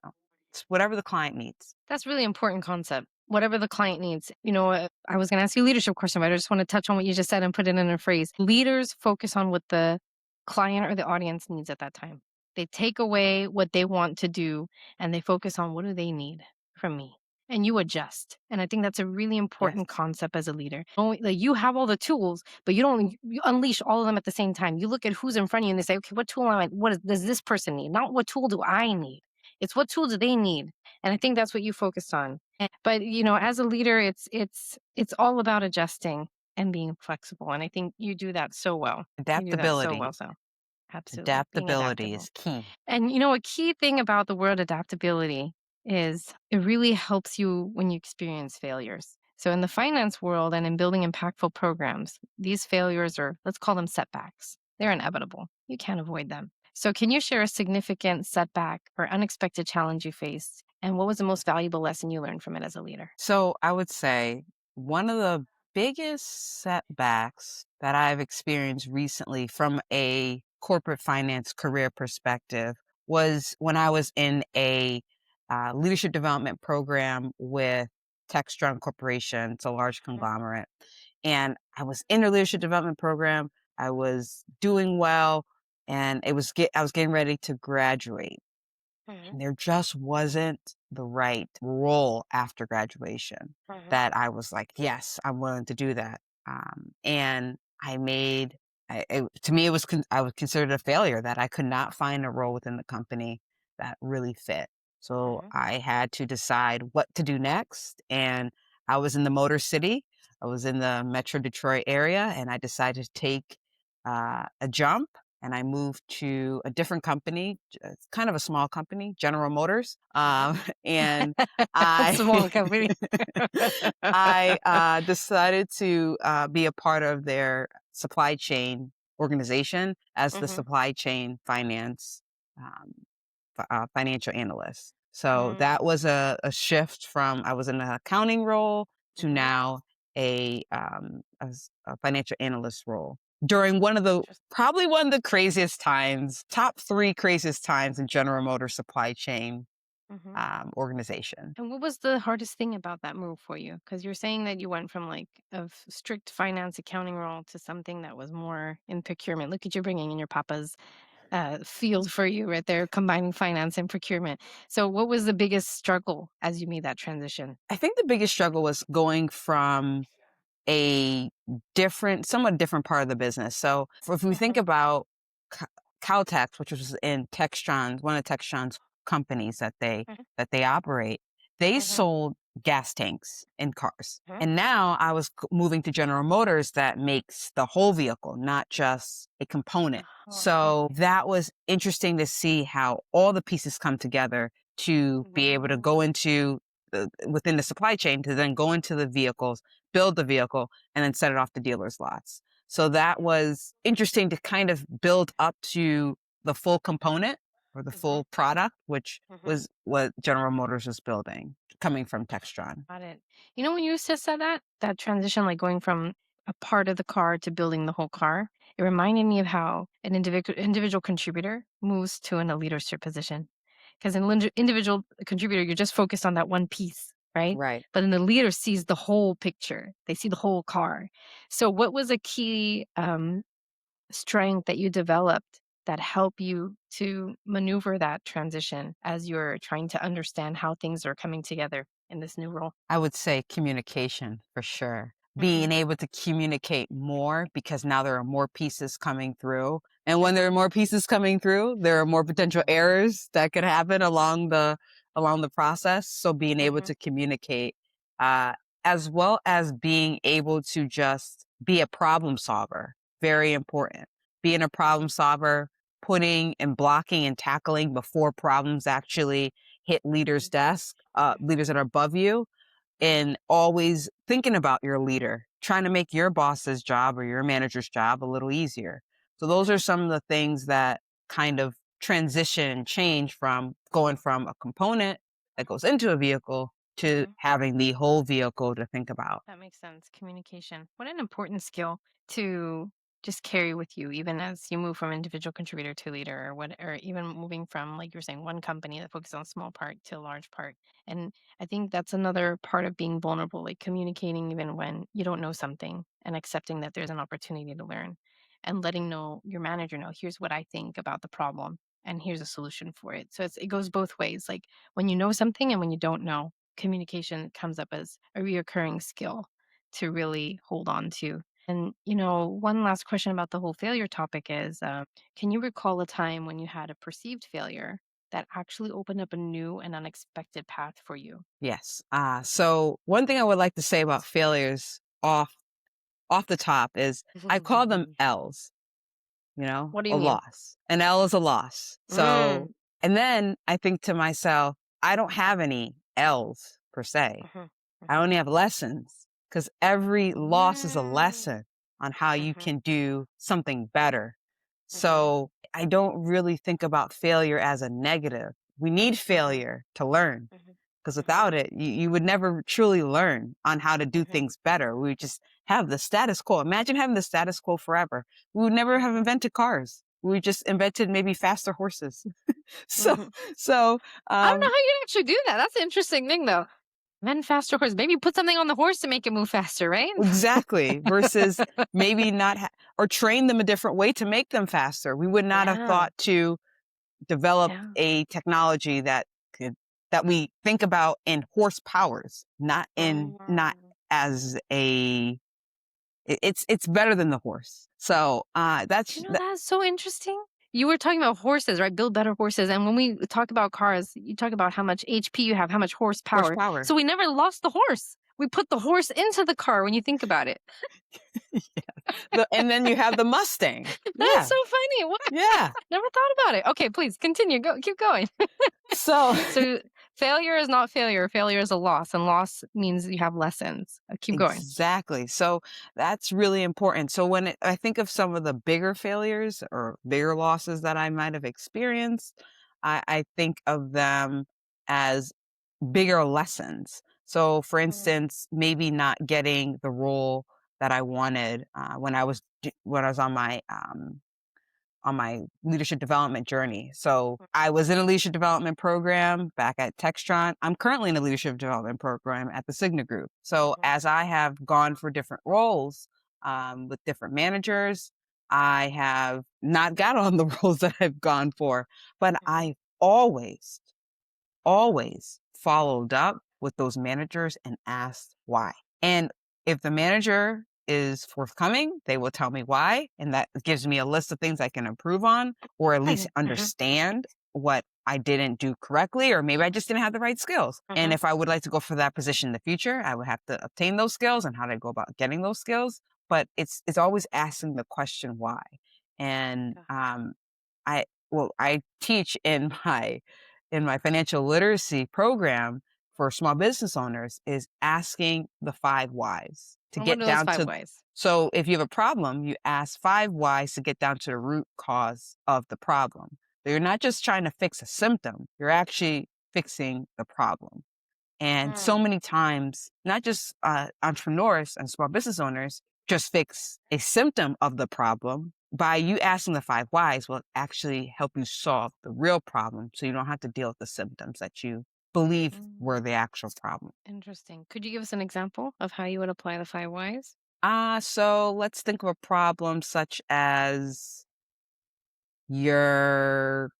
Speaker 1: it's whatever the client needs.
Speaker 2: That's really important concept. Whatever the client needs. I was going to ask you a leadership question, but I just want to touch on what you just said and put it in a phrase. Leaders focus on what the client or the audience needs at that time. They take away what they want to do and they focus on what do they need from me. And you adjust. And I think that's a really important
Speaker 1: Yes.
Speaker 2: concept as a leader. Like you have all the tools, but you unleash all of them at the same time. You look at who's in front of you and they say, okay, what tool does this person need? Not what tool do I need? It's what tool do they need? And I think that's what you focused on. But as a leader, it's all about adjusting and being flexible. And I think you do that so well. You do that so
Speaker 1: Adaptability.
Speaker 2: well. So absolutely being
Speaker 1: Adaptability
Speaker 2: adaptable.
Speaker 1: is key.
Speaker 2: And a key thing about the word adaptability is it really helps you when you experience failures. So in the finance world and in building impactful programs, these failures are, let's call them setbacks. They're inevitable. You can't avoid them. So can you share a significant setback or unexpected challenge you faced? And what was the most valuable lesson you learned from it as a leader?
Speaker 1: So I would say one of the biggest setbacks that I've experienced recently from a corporate finance career perspective was when I was in a leadership development program with Textron Corporation. It's a large
Speaker 2: Mhm.
Speaker 1: conglomerate. And I was in a leadership development program. I was doing well and I was getting ready to graduate.
Speaker 2: Mhm.
Speaker 1: And there just wasn't the right role after graduation
Speaker 2: Mhm.
Speaker 1: that I was like, yes, I'm willing to do that. And I made, to me, I was considered a failure that I could not find a role within the company that really fit. So
Speaker 2: Mhm.
Speaker 1: I had to decide what to do next. And I was in the Motor City. I was in the Metro Detroit area, and I decided to take a jump and I moved to a different company, it's kind of a small company, General Motors.
Speaker 2: Mhm.
Speaker 1: And I,
Speaker 2: Small company.
Speaker 1: I decided to be a part of their supply chain organization as the
Speaker 2: Mhm.
Speaker 1: supply chain finance um, financial analyst. So
Speaker 2: Mm.
Speaker 1: that was a shift from I was in an accounting role to
Speaker 2: Mhm.
Speaker 1: now a financial analyst role during one of the
Speaker 2: Interesting.
Speaker 1: probably one of the craziest times, top 3 craziest times in General Motors supply chain
Speaker 2: Mhm.
Speaker 1: organization.
Speaker 2: And what was the hardest thing about that move for you? Because you're saying that you went from like strict finance accounting role to something that was more in procurement. Look at you bringing in your papa's field for you right there, combining finance and procurement. So, what was the biggest struggle as you made that transition?
Speaker 1: I think the biggest struggle was going from a somewhat different part of the business. So if we think
Speaker 2: Mhm.
Speaker 1: about Ca- Caltex, which was in Textron's, one of Textron's companies
Speaker 2: Mhm.
Speaker 1: that they operate, they
Speaker 2: Mhm.
Speaker 1: sold gas tanks in cars.
Speaker 2: Mhm.
Speaker 1: And now I was moving to General Motors that makes the whole vehicle, not just a component.
Speaker 2: Uh-huh.
Speaker 1: So that was interesting to see how all the pieces come together to be able to go
Speaker 2: Wow.
Speaker 1: into within the supply chain to then go into the vehicles build the vehicle, and then send it off to dealers' lots. So that was interesting to kind of build up to the full component or the
Speaker 2: Mhm.
Speaker 1: full product, which
Speaker 2: Mhm.
Speaker 1: was what General Motors was building, coming from Textron.
Speaker 2: Got it. You know, when you just said that transition, like going from a part of the car to building the whole car, it reminded me of how an individual contributor moves to a leadership position. Because in individual contributor, you're just focused on that one piece, right?
Speaker 1: Right.
Speaker 2: But then the leader sees the whole picture. They see the whole car. So, what was a key strength that you developed that help you to maneuver that transition as you're trying to understand how things are coming together in this new role?
Speaker 1: I would say communication for sure.
Speaker 2: Mhm,
Speaker 1: Being able to communicate more because now there are more pieces coming through. And when there are more pieces coming through, there are more potential errors that could happen along the process. So being able
Speaker 2: mhm,
Speaker 1: to communicate, uh, as well as being able to just be a problem solver, very important. Being a problem solver, putting and blocking and tackling before problems actually hit leaders' desk,
Speaker 2: mhm,
Speaker 1: leaders that are above you, and always thinking about your leader, trying to make your boss's job or your manager's job a little easier. So those
Speaker 2: mhm,
Speaker 1: are some of the things that kind of transition and change from going from a component that goes into a vehicle to
Speaker 2: mhm.
Speaker 1: having the whole vehicle to think about.
Speaker 2: That makes sense. Communication. What an important skill to just carry with you, even as you move from individual contributor to leader, or what, or even moving from, like you were saying, one company that focuses on a small part to a large part. And I think that's another part of being vulnerable, like communicating even when you don't know something and accepting that there's an opportunity to learn and letting know your manager know, here's what I think about the problem and here's a solution for it. So it goes both ways. Like when you know something and when you don't know, communication comes up as a reoccurring skill to really hold on to. And, one last question about the whole failure topic is can you recall a time when you had a perceived failure that actually opened up a new and unexpected path for you?
Speaker 1: Yes. So one thing I would like to say about failures off the top is I call them L's.
Speaker 2: What do you
Speaker 1: A
Speaker 2: mean?
Speaker 1: loss. An L is a loss. So,
Speaker 2: Mm.
Speaker 1: and then I think to myself, I don't have any L's per se.
Speaker 2: Mhm,
Speaker 1: I
Speaker 2: mhm,
Speaker 1: only have lessons because every loss is a
Speaker 2: mm,
Speaker 1: lesson on how you
Speaker 2: mhm,
Speaker 1: can do something better.
Speaker 2: mhm,
Speaker 1: So I don't really think about failure as a negative. We need
Speaker 2: mhm,
Speaker 1: failure to learn.
Speaker 2: mhm,
Speaker 1: Because
Speaker 2: mhm,
Speaker 1: without it, you would never truly learn on how to do
Speaker 2: mhm,
Speaker 1: things better. We would just have the status quo. Imagine having the status quo forever. We would never have
Speaker 2: mhm,
Speaker 1: invented cars. We just invented maybe faster horses. So,
Speaker 2: mhm.
Speaker 1: so,
Speaker 2: I don't know
Speaker 1: um,
Speaker 2: how you actually do that. That's an interesting thing, though. Then faster horse. Maybe put something on the horse to make it move faster, right?
Speaker 1: exactly. Versus maybe not, or train them a different way to make them faster. We would not have
Speaker 2: Yeah,
Speaker 1: thought to develop
Speaker 2: yeah.
Speaker 1: a technology could, that we think about in horsepowers, not
Speaker 2: Mm.
Speaker 1: as it's better than the horse. So,
Speaker 2: That is so interesting. You were talking about horses, right? Build better horses. And when we talk about cars, you talk about how much HP you have, how much horsepower.
Speaker 1: horsepower.
Speaker 2: So we never lost the horse. We put the horse into the car when you think about it.
Speaker 1: And then you have the Mustang.
Speaker 2: That's
Speaker 1: Yeah.
Speaker 2: so funny. What?
Speaker 1: Yeah.
Speaker 2: Never thought about it. Okay, please continue. Go, keep going.
Speaker 1: So
Speaker 2: So failure is not failure. Failure is a loss, and loss means you have lessons. Keep going.
Speaker 1: exactly. So that's really important. So I think of some of the bigger failures or bigger losses that I might have experienced, I think of them as bigger lessons. So, for
Speaker 2: Mhm,
Speaker 1: instance, maybe not getting the role that I wanted when I was on my leadership development journey. So I was in a leadership development program back at Textron. I'm currently in a leadership development program at the Cigna Group. So
Speaker 2: mhm,
Speaker 1: as I have gone for different roles with different managers, I have not got on the roles that I've gone for, but
Speaker 2: mhm,
Speaker 1: I always followed up with those managers and asked why. And if the manager is forthcoming, they will tell me why. And that gives me a list of things I can improve on, or at least
Speaker 2: mhm, mhm,
Speaker 1: understand what I didn't do correctly, or maybe I just didn't have the right skills. And
Speaker 2: mhm.
Speaker 1: if I would like to go for that position in the future, I would have to obtain those skills and how to go about getting those skills. But it's always asking the question why. And
Speaker 2: Got
Speaker 1: I teach in my financial literacy program for small business owners is asking the 5 whys to
Speaker 2: And what
Speaker 1: get
Speaker 2: are those
Speaker 1: down
Speaker 2: five
Speaker 1: to.
Speaker 2: ways?
Speaker 1: So if you have a problem, you ask 5 whys to get down to the root cause of the problem. So you're not just trying to fix a symptom, you're actually fixing the problem. And so
Speaker 2: Mm.
Speaker 1: many times, not just entrepreneurs and small business owners just fix a symptom of the problem. By you asking the 5 whys will actually help you solve the real problem so you don't have to deal with the symptoms that you believe were
Speaker 2: Mm.
Speaker 1: the actual problem.
Speaker 2: Interesting. Could you give us an example of how you would apply the five whys?
Speaker 1: So let's think of a problem such as your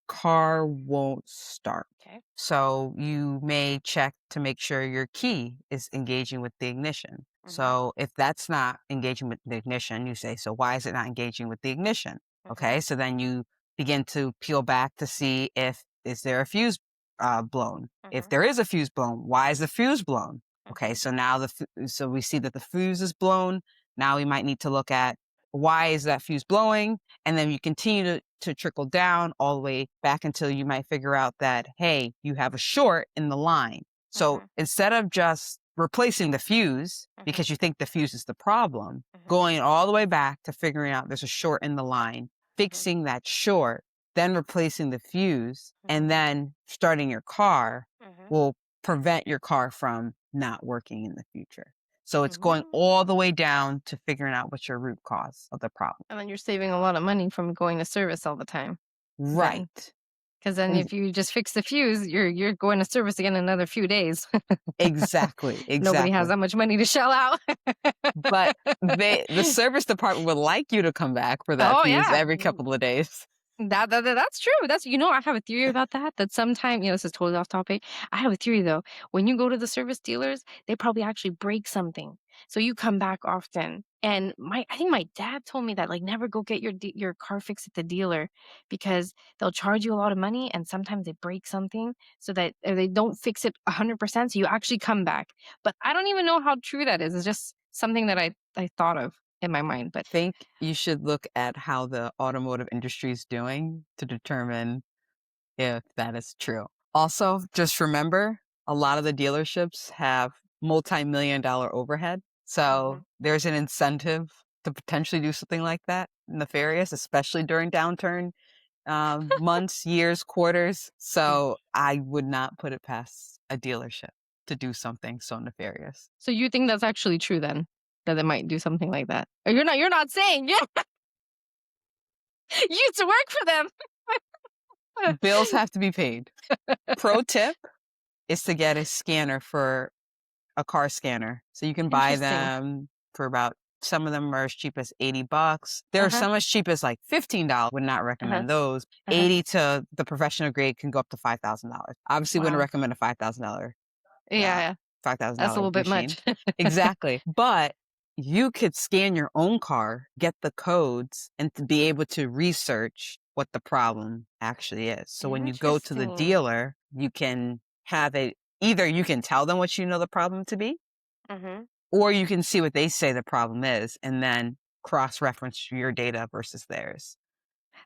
Speaker 1: car won't start.
Speaker 2: Okay.
Speaker 1: So you may check to make sure your key is engaging with the ignition.
Speaker 2: Mm-hmm.
Speaker 1: So if that's not engaging with the ignition, you say, so why is it not engaging with the ignition?
Speaker 2: Mm-hmm.
Speaker 1: Okay. So then you begin to peel back to see if is there a fuse blown? If
Speaker 2: Mm-hmm.
Speaker 1: there is a fuse blown, why is the fuse blown? Okay.
Speaker 2: Mm-hmm.
Speaker 1: So now so we see that the fuse is blown. Now we might need to look at why is that fuse blowing? And then you continue to trickle down all the way back until you might figure out that, hey, you have a short in the line. So
Speaker 2: Mm-hmm.
Speaker 1: instead of just replacing the fuse
Speaker 2: Mm-hmm.
Speaker 1: because you think the fuse is the problem,
Speaker 2: Mm-hmm.
Speaker 1: going all the way back to figuring out there's a short in the line,
Speaker 2: Mm-hmm.
Speaker 1: fixing that short, then replacing the fuse,
Speaker 2: Mm-hmm.
Speaker 1: and then starting your car
Speaker 2: Mm-hmm.
Speaker 1: will prevent your car from not working in the future. So it's going all the
Speaker 2: Mm.
Speaker 1: way down to figuring out what's your root cause of the problem.
Speaker 2: And then you're saving a lot of money from going to service all the time. Then,
Speaker 1: Right.
Speaker 2: because then
Speaker 1: And
Speaker 2: if you just fix the fuse, you're going to service again in another few days.
Speaker 1: exactly,
Speaker 2: Nobody has
Speaker 1: exactly.
Speaker 2: that much money to shell out.
Speaker 1: But the service department would like you to come back for that
Speaker 2: Oh
Speaker 1: fuse
Speaker 2: yeah.
Speaker 1: every couple of days.
Speaker 2: That's true. That's I have a theory about that. That sometimes this is totally off topic. I have a theory though. When you go to the service dealers, they probably actually break something, so you come back often. And I think my dad told me that like never go get your car fixed at the dealer because they'll charge you a lot of money, and sometimes they break something so that they don't fix it 100%. So you actually come back. But I don't even know how true that is. It's just something that I thought of in my mind. But
Speaker 1: Think you should look at how the automotive industry is doing to determine if that is true. Also, just remember a lot of the dealerships have multi-million-dollar overhead. So
Speaker 2: Mhm.
Speaker 1: there's an incentive to potentially do something like that nefarious, especially during downturn months, years, quarters. So I would not put it past a dealership to do something so nefarious.
Speaker 2: So you think that's actually true then? That they might do something like that? Or you're not saying, yeah, you used to work for them.
Speaker 1: Bills have to be paid. Pro tip is to get a scanner for a car scanner. So you can buy
Speaker 2: Interesting.
Speaker 1: them for about some of them are as cheap as $80. There are
Speaker 2: Uh-huh.
Speaker 1: some as cheap as like $15. Would not
Speaker 2: Uh-huh.
Speaker 1: recommend those.
Speaker 2: Uh-huh.
Speaker 1: 80 to the professional grade can go up to $5,000. Obviously wouldn't
Speaker 2: Wow.
Speaker 1: recommend a $5,000
Speaker 2: Yeah,
Speaker 1: uh
Speaker 2: yeah. That's a
Speaker 1: $5,000
Speaker 2: little bit
Speaker 1: machine.
Speaker 2: much.
Speaker 1: Exactly. But you could scan your own car, get the codes, and to be able to research what the problem actually is. So when you go to the
Speaker 2: Interesting.
Speaker 1: dealer, you can have it either you can tell them what you know the problem to be,
Speaker 2: Mhm.
Speaker 1: or you can see what they say the problem is and then cross reference your data versus theirs.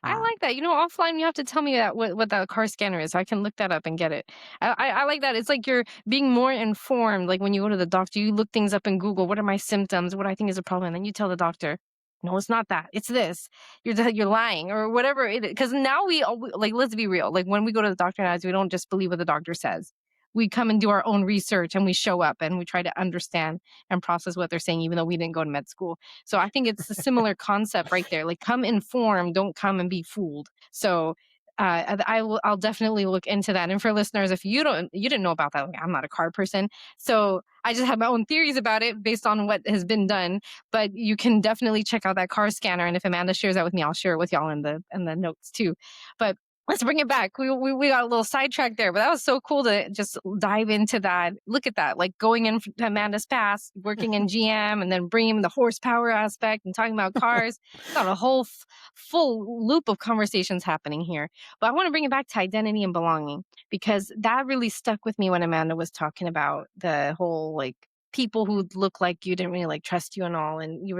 Speaker 2: I
Speaker 1: Um,
Speaker 2: like that. Offline you have to tell me that what that car scanner is, so I can look that up and get it. I like that. It's like you're being more informed. Like when you go to the doctor, you look things up in Google. What are my symptoms? What I think is a problem, and then you tell the doctor, "No, it's not that. It's this. You're lying or whatever it is." Because now like let's be real. Like when we go to the doctor nowadays, we don't just believe what the doctor says. We come and do our own research and we show up and we try to understand and process what they're saying, even though we didn't go to med school. So I think it's a similar concept right there. Like come informed, don't come and be fooled. So I'll definitely look into that. And for listeners, if you didn't know about that, like, I'm not a car person, so I just have my own theories about it based on what has been done. But you can definitely check out that car scanner, and if Amanda shares that with me, I'll share it with y'all in the notes too. But let's bring it back. We got a little sidetracked there, but that was so cool to just dive into that. Look at that, like going in to Amanda's past, working in GM, and then bringing the horsepower aspect and talking about cars. Got a whole full loop of conversations happening here. But I want to bring it back to identity and belonging because that really stuck with me when Amanda was talking about the whole like people who look like you didn't really like trust you and all. And you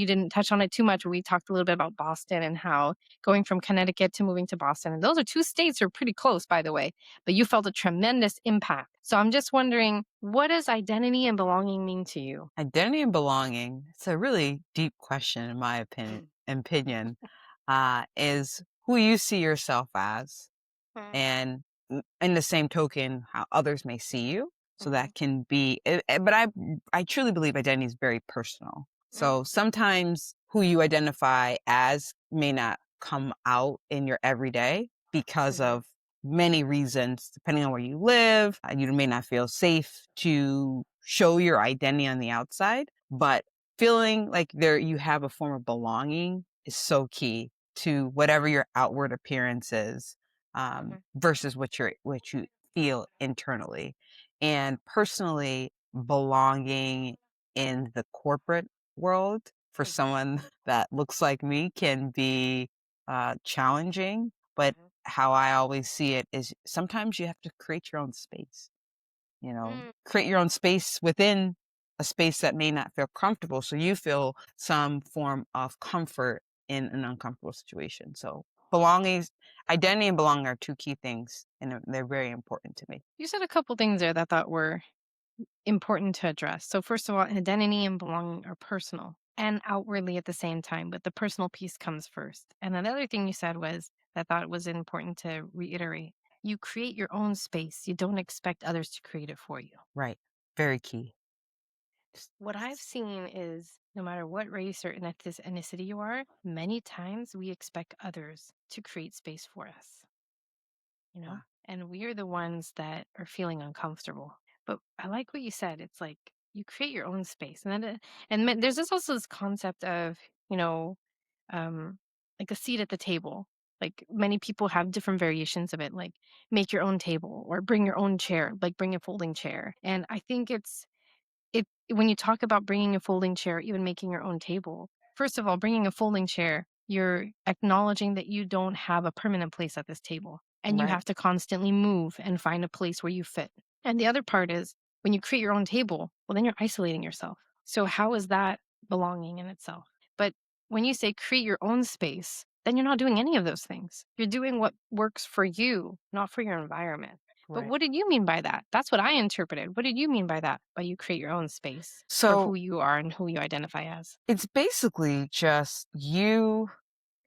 Speaker 2: didn't touch on it too much. We talked a little bit about Boston and how going from Connecticut to moving to Boston. And those are two states that are pretty close, by the way, but you felt a tremendous impact So I'm just wondering, what does identity and belonging mean to you?
Speaker 1: Identity and belonging, it's a really deep question in my opinion, is who you see yourself as,
Speaker 2: Mm,
Speaker 1: and in the same token, how others may see you. So
Speaker 2: mhm,
Speaker 1: that can be, but I truly believe identity is very personal. So
Speaker 2: mm,
Speaker 1: sometimes who you identify as may not come out in your everyday because
Speaker 2: mhm,
Speaker 1: of many reasons, depending on where you live. You may not feel safe to show your identity on the outside, but feeling like you have a form of belonging is so key to whatever your outward appearance is,
Speaker 2: mhm,
Speaker 1: versus what you feel internally. And personally, belonging in the corporate world for
Speaker 2: mhm,
Speaker 1: someone that looks like me can be challenging. But
Speaker 2: mhm.
Speaker 1: how I always see it is sometimes you have to create your own space,
Speaker 2: Mm.
Speaker 1: create your own space within a space that may not feel comfortable. So you feel some form of comfort in an uncomfortable situation. So belonging, identity and belonging are two key things, and they're very important to me.
Speaker 2: You said a couple things there that I thought were important to address. So, first of all, identity and belonging are personal and outwardly at the same time, but the personal piece comes first. And another thing you said was that I thought was important to reiterate: you create your own space, you don't expect others to create it for you.
Speaker 1: Right. Very key.
Speaker 2: What I've seen is no matter what race or ethnicity you are, many times we expect others to create space for us, you know?
Speaker 1: Wow.
Speaker 2: And we are the ones that are feeling uncomfortable. But I like what you said. It's like you create your own space. There's also this concept of, you know, um, like a seat at the table. Like many people have different variations of it, like make your own table or bring your own chair, like bring a folding chair. And I think it when you talk about bringing a folding chair, even making your own table, first of all, bringing a folding chair, you're acknowledging that you don't have a permanent place at this table and you
Speaker 1: Right.
Speaker 2: have to constantly move and find a place where you fit. And the other part is when you create your own table, well, then you're isolating yourself. So, how is that belonging in itself? But when you say create your own space, then you're not doing any of those things. You're doing what works for you, not for your environment. But
Speaker 1: Right.
Speaker 2: what did you mean by that? That's what I interpreted. What did you mean by that? By you create your own space for
Speaker 1: So
Speaker 2: who you are and who you identify as.
Speaker 1: it's basically just you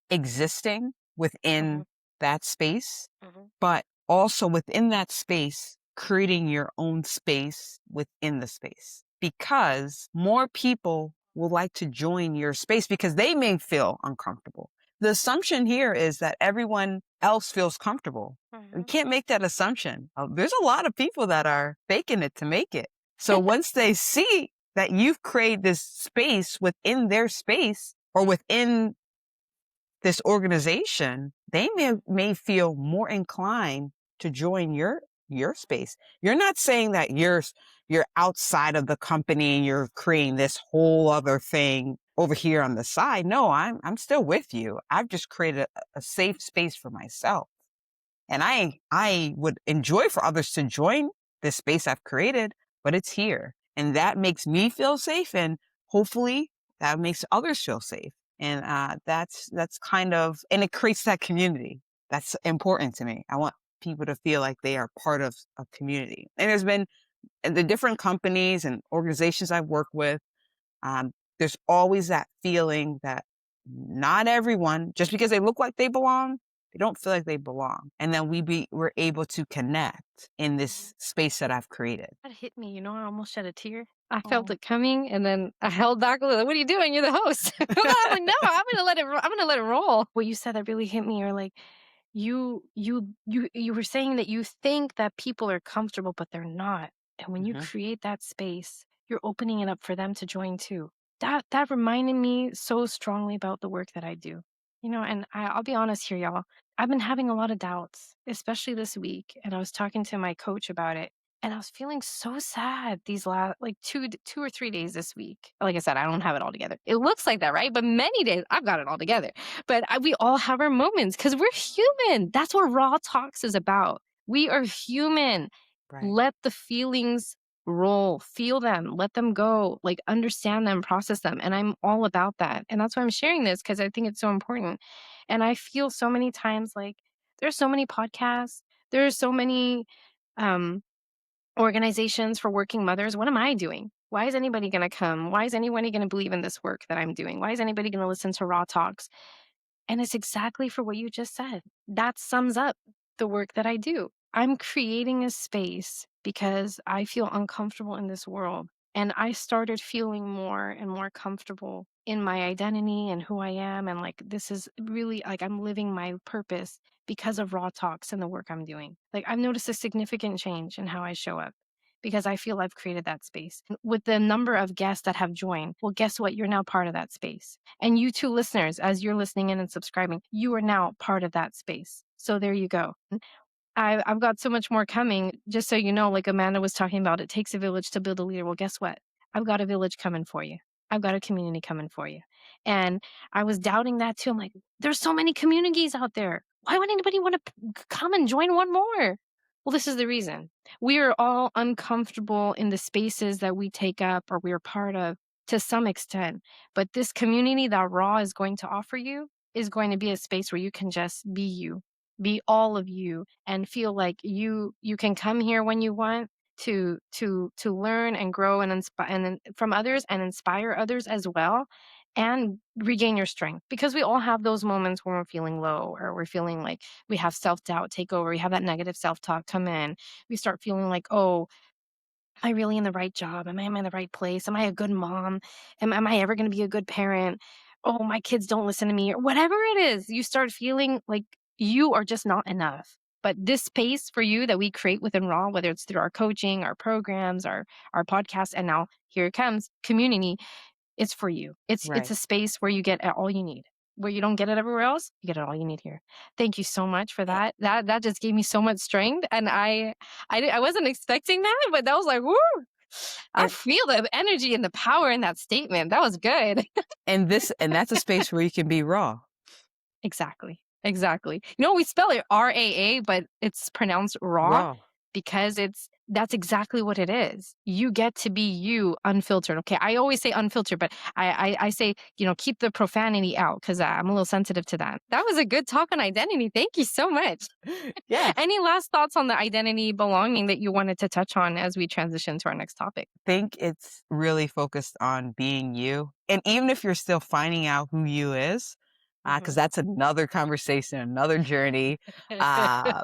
Speaker 1: existing within
Speaker 2: Mhm,
Speaker 1: that space,
Speaker 2: mhm,
Speaker 1: but also within that space, creating your own space within the space. Because more people will like to join your space because they may feel uncomfortable. The assumption here is that everyone else feels comfortable. We
Speaker 2: mhm.
Speaker 1: can't make that assumption. There's a lot of people that are faking it to make it. So once they see that you've created this space within their space or within this organization, they may feel more inclined to join your space. You're not saying that you're outside of the company and you're creating this whole other thing over here on the side. No, I'm still with you. I've just created a safe space for myself. And I would enjoy for others to join this space I've created, but it's here. And that makes me feel safe, and hopefully that makes others feel safe. And that's kind of, and it creates that community. That's important to me. I want people to feel like they are part of a community. And there's been the different companies and organizations I've worked with, there's always that feeling that not everyone, just because they look like they belong, they don't feel like they belong. And then we're able to connect in this space that I've created.
Speaker 2: That hit me. You know, I almost shed a tear. I felt
Speaker 1: Oh.
Speaker 2: it coming, and then I held back a little. What are you doing? You're the host. I'm like, no, I'm gonna let it. I'm gonna let it roll. What you said that really hit me. You're like, you were saying that you think that people are comfortable, but they're not. And when you
Speaker 1: Hmm.
Speaker 2: create that space, you're opening it up for them to join too. That reminded me so strongly about the work that I do. You know, and I'll be honest here, y'all. I've been having a lot of doubts, especially this week. And I was talking to my coach about it. And I was feeling so sad these last like 2 or 3 days this week. Like I said, I don't have it all together. It looks like that, right? But many days I've got it all together. But we all have our moments because we're human. That's what Raw Talks is about. We are human.
Speaker 1: Right.
Speaker 2: Let the feelings roll, feel them, let them go, like understand them, process them. And I'm all about that. And that's why I'm sharing this because I think it's so important. And I feel so many times like there's so many podcasts, there's so many um organizations for working mothers. What am I doing? Why is anybody going to come? Why is anybody going to believe in this work that I'm doing? Why is anybody going to listen to Raw Talks? And it's exactly for what you just said. That sums up the work that I do. I'm creating a space because I feel uncomfortable in this world. And I started feeling more and more comfortable in my identity and who I am. And like, this is really like I'm living my purpose because of Raw Talks and the work I'm doing. Like, I've noticed a significant change in how I show up because I feel I've created that space. With the number of guests that have joined, well, guess what? You're now part of that space. And you two listeners, as you're listening in and subscribing, you are now part of that space. So there you go. I've got so much more coming. Just so you know, like Amanda was talking about, it takes a village to build a leader. Well, guess what? I've got a village coming for you. I've got a community coming for you. And I was doubting that too. I'm like, there's so many communities out there. Why would anybody want to come and join one more? Well, this is the reason. We are all uncomfortable in the spaces that we take up or we're part of to some extent. But this community that Raw is going to offer you is going to be a space where you can just be you, be all of you, and feel like you can come here when you want to learn and grow and inspire and from others and inspire others as well, and regain your strength, because we all have those moments when we're feeling low or we're feeling like we have self-doubt take over, we have that negative self-talk come in, we start feeling like, oh, am I really in the right job? Am I in the right place? Am I a good mom? Am I ever going to be a good parent? Oh, my kids don't listen to me, or whatever it is. You start feeling like you are just not enough. But this space for you that we create within Raw, whether it's through our coaching, our programs, our podcast, and now here it comes, community, it's for you. It's
Speaker 1: Right.
Speaker 2: a space where you get all you need. Where you don't get it everywhere else, you get it all you need here. Thank you so much for
Speaker 1: A-
Speaker 2: that. That just gave me so much strength, and I wasn't expecting that, but that was like, woo! I
Speaker 1: And
Speaker 2: feel the energy and the power in that statement. That was good.
Speaker 1: and that's a space where you can be raw.
Speaker 2: Exactly. Exactly. You know, we spell it RAA, but it's pronounced raw
Speaker 1: Raw.
Speaker 2: because that's exactly what it is. You get to be you unfiltered. Okay. I always say unfiltered, but I say, keep the profanity out because I'm a little sensitive to that. That was a good talk on identity. Thank you so much.
Speaker 1: Yes.
Speaker 2: Any last thoughts on the identity belonging that you wanted to touch on as we transition to our next topic?
Speaker 1: Think it's really focused on being you. And even if you're still finding out who you is, because that's another conversation, another journey. Uh,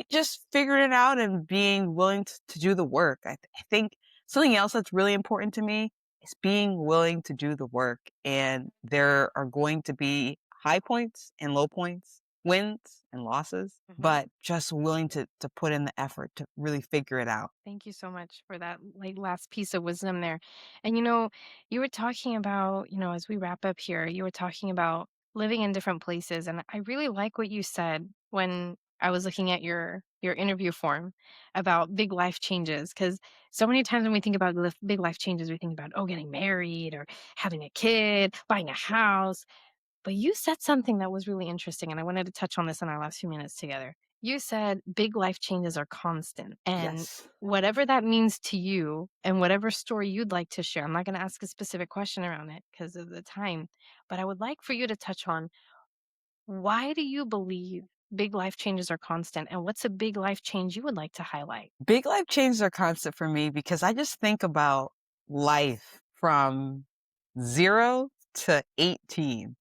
Speaker 1: just figuring it out and being willing to do the work. I think something else that's really important to me is being willing to do the work. And there are going to be high points and low points, wins and losses, but just willing to put in the effort to really figure it out.
Speaker 2: Thank you so much for that last piece of wisdom there. And you were talking about, as we wrap up here, you were talking about living in different places. And I really like what you said when I was looking at your interview form about big life changes. Because so many times when we think about big life changes, we think about, oh, getting married or having a kid, buying a house. But you said something that was really interesting, and I wanted to touch on this in our last few minutes together. You said big life changes are constant, and
Speaker 1: Yes.
Speaker 2: whatever that means to you and whatever story you'd like to share, I'm not going to ask a specific question around it because of the time, but I would like for you to touch on, why do you believe big life changes are constant, and what's a big life change you would like to highlight?
Speaker 1: Big life changes are constant for me because I just think about life from 0 to 18.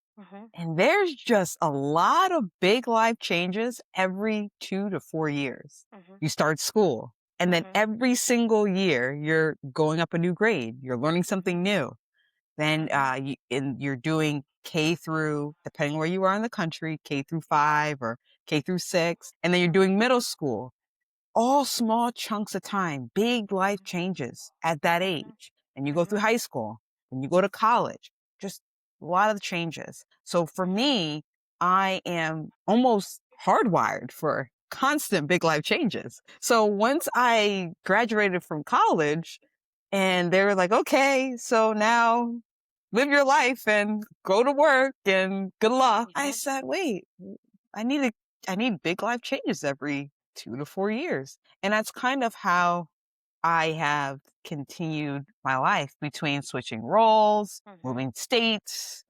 Speaker 1: And there's just a lot of big life changes every 2 to 4 years. You start school, and then every single year you're going up a new grade. You're learning something new. Then you're doing K through, depending where you are in the country, K through 5 or K through 6. And then you're doing middle school, all small chunks of time, big life changes at that age. And you go through high school and you go to college, just a lot of changes. So for me, I am almost hardwired for constant big life changes. So once I graduated from college and they were like, okay, so now live your life and go to work and good luck. I said, wait, I need to, I need big life changes every 2 to 4 years. And that's kind of how I have continued my life between switching roles, moving states,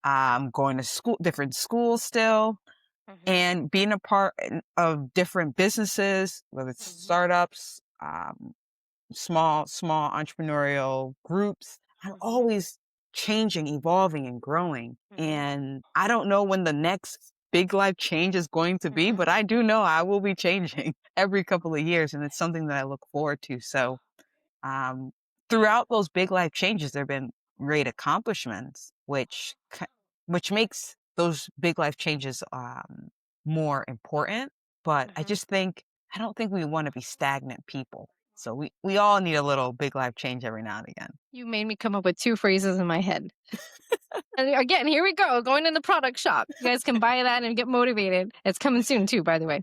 Speaker 1: going to school, different schools still.
Speaker 2: Mhm.
Speaker 1: and being a part of different businesses, whether it's
Speaker 2: Mhm.
Speaker 1: startups, small entrepreneurial groups. I'm
Speaker 2: Mhm.
Speaker 1: always changing, evolving, and growing.
Speaker 2: Mhm.
Speaker 1: And I don't know when the next big life change is going to be,
Speaker 2: Mhm.
Speaker 1: but I do know I will be changing every couple of years. And it's something that I look forward to. So, um, throughout those big life changes, there have been great accomplishments, which makes those big life changes more important. But
Speaker 2: Mhm.
Speaker 1: I don't think we want to be stagnant people. So we all need a little big life change every now and again.
Speaker 2: You made me come up with 2 phrases in my head. And again, here we go, going in the product shop. You guys can buy that and get motivated. It's coming soon too, by the way.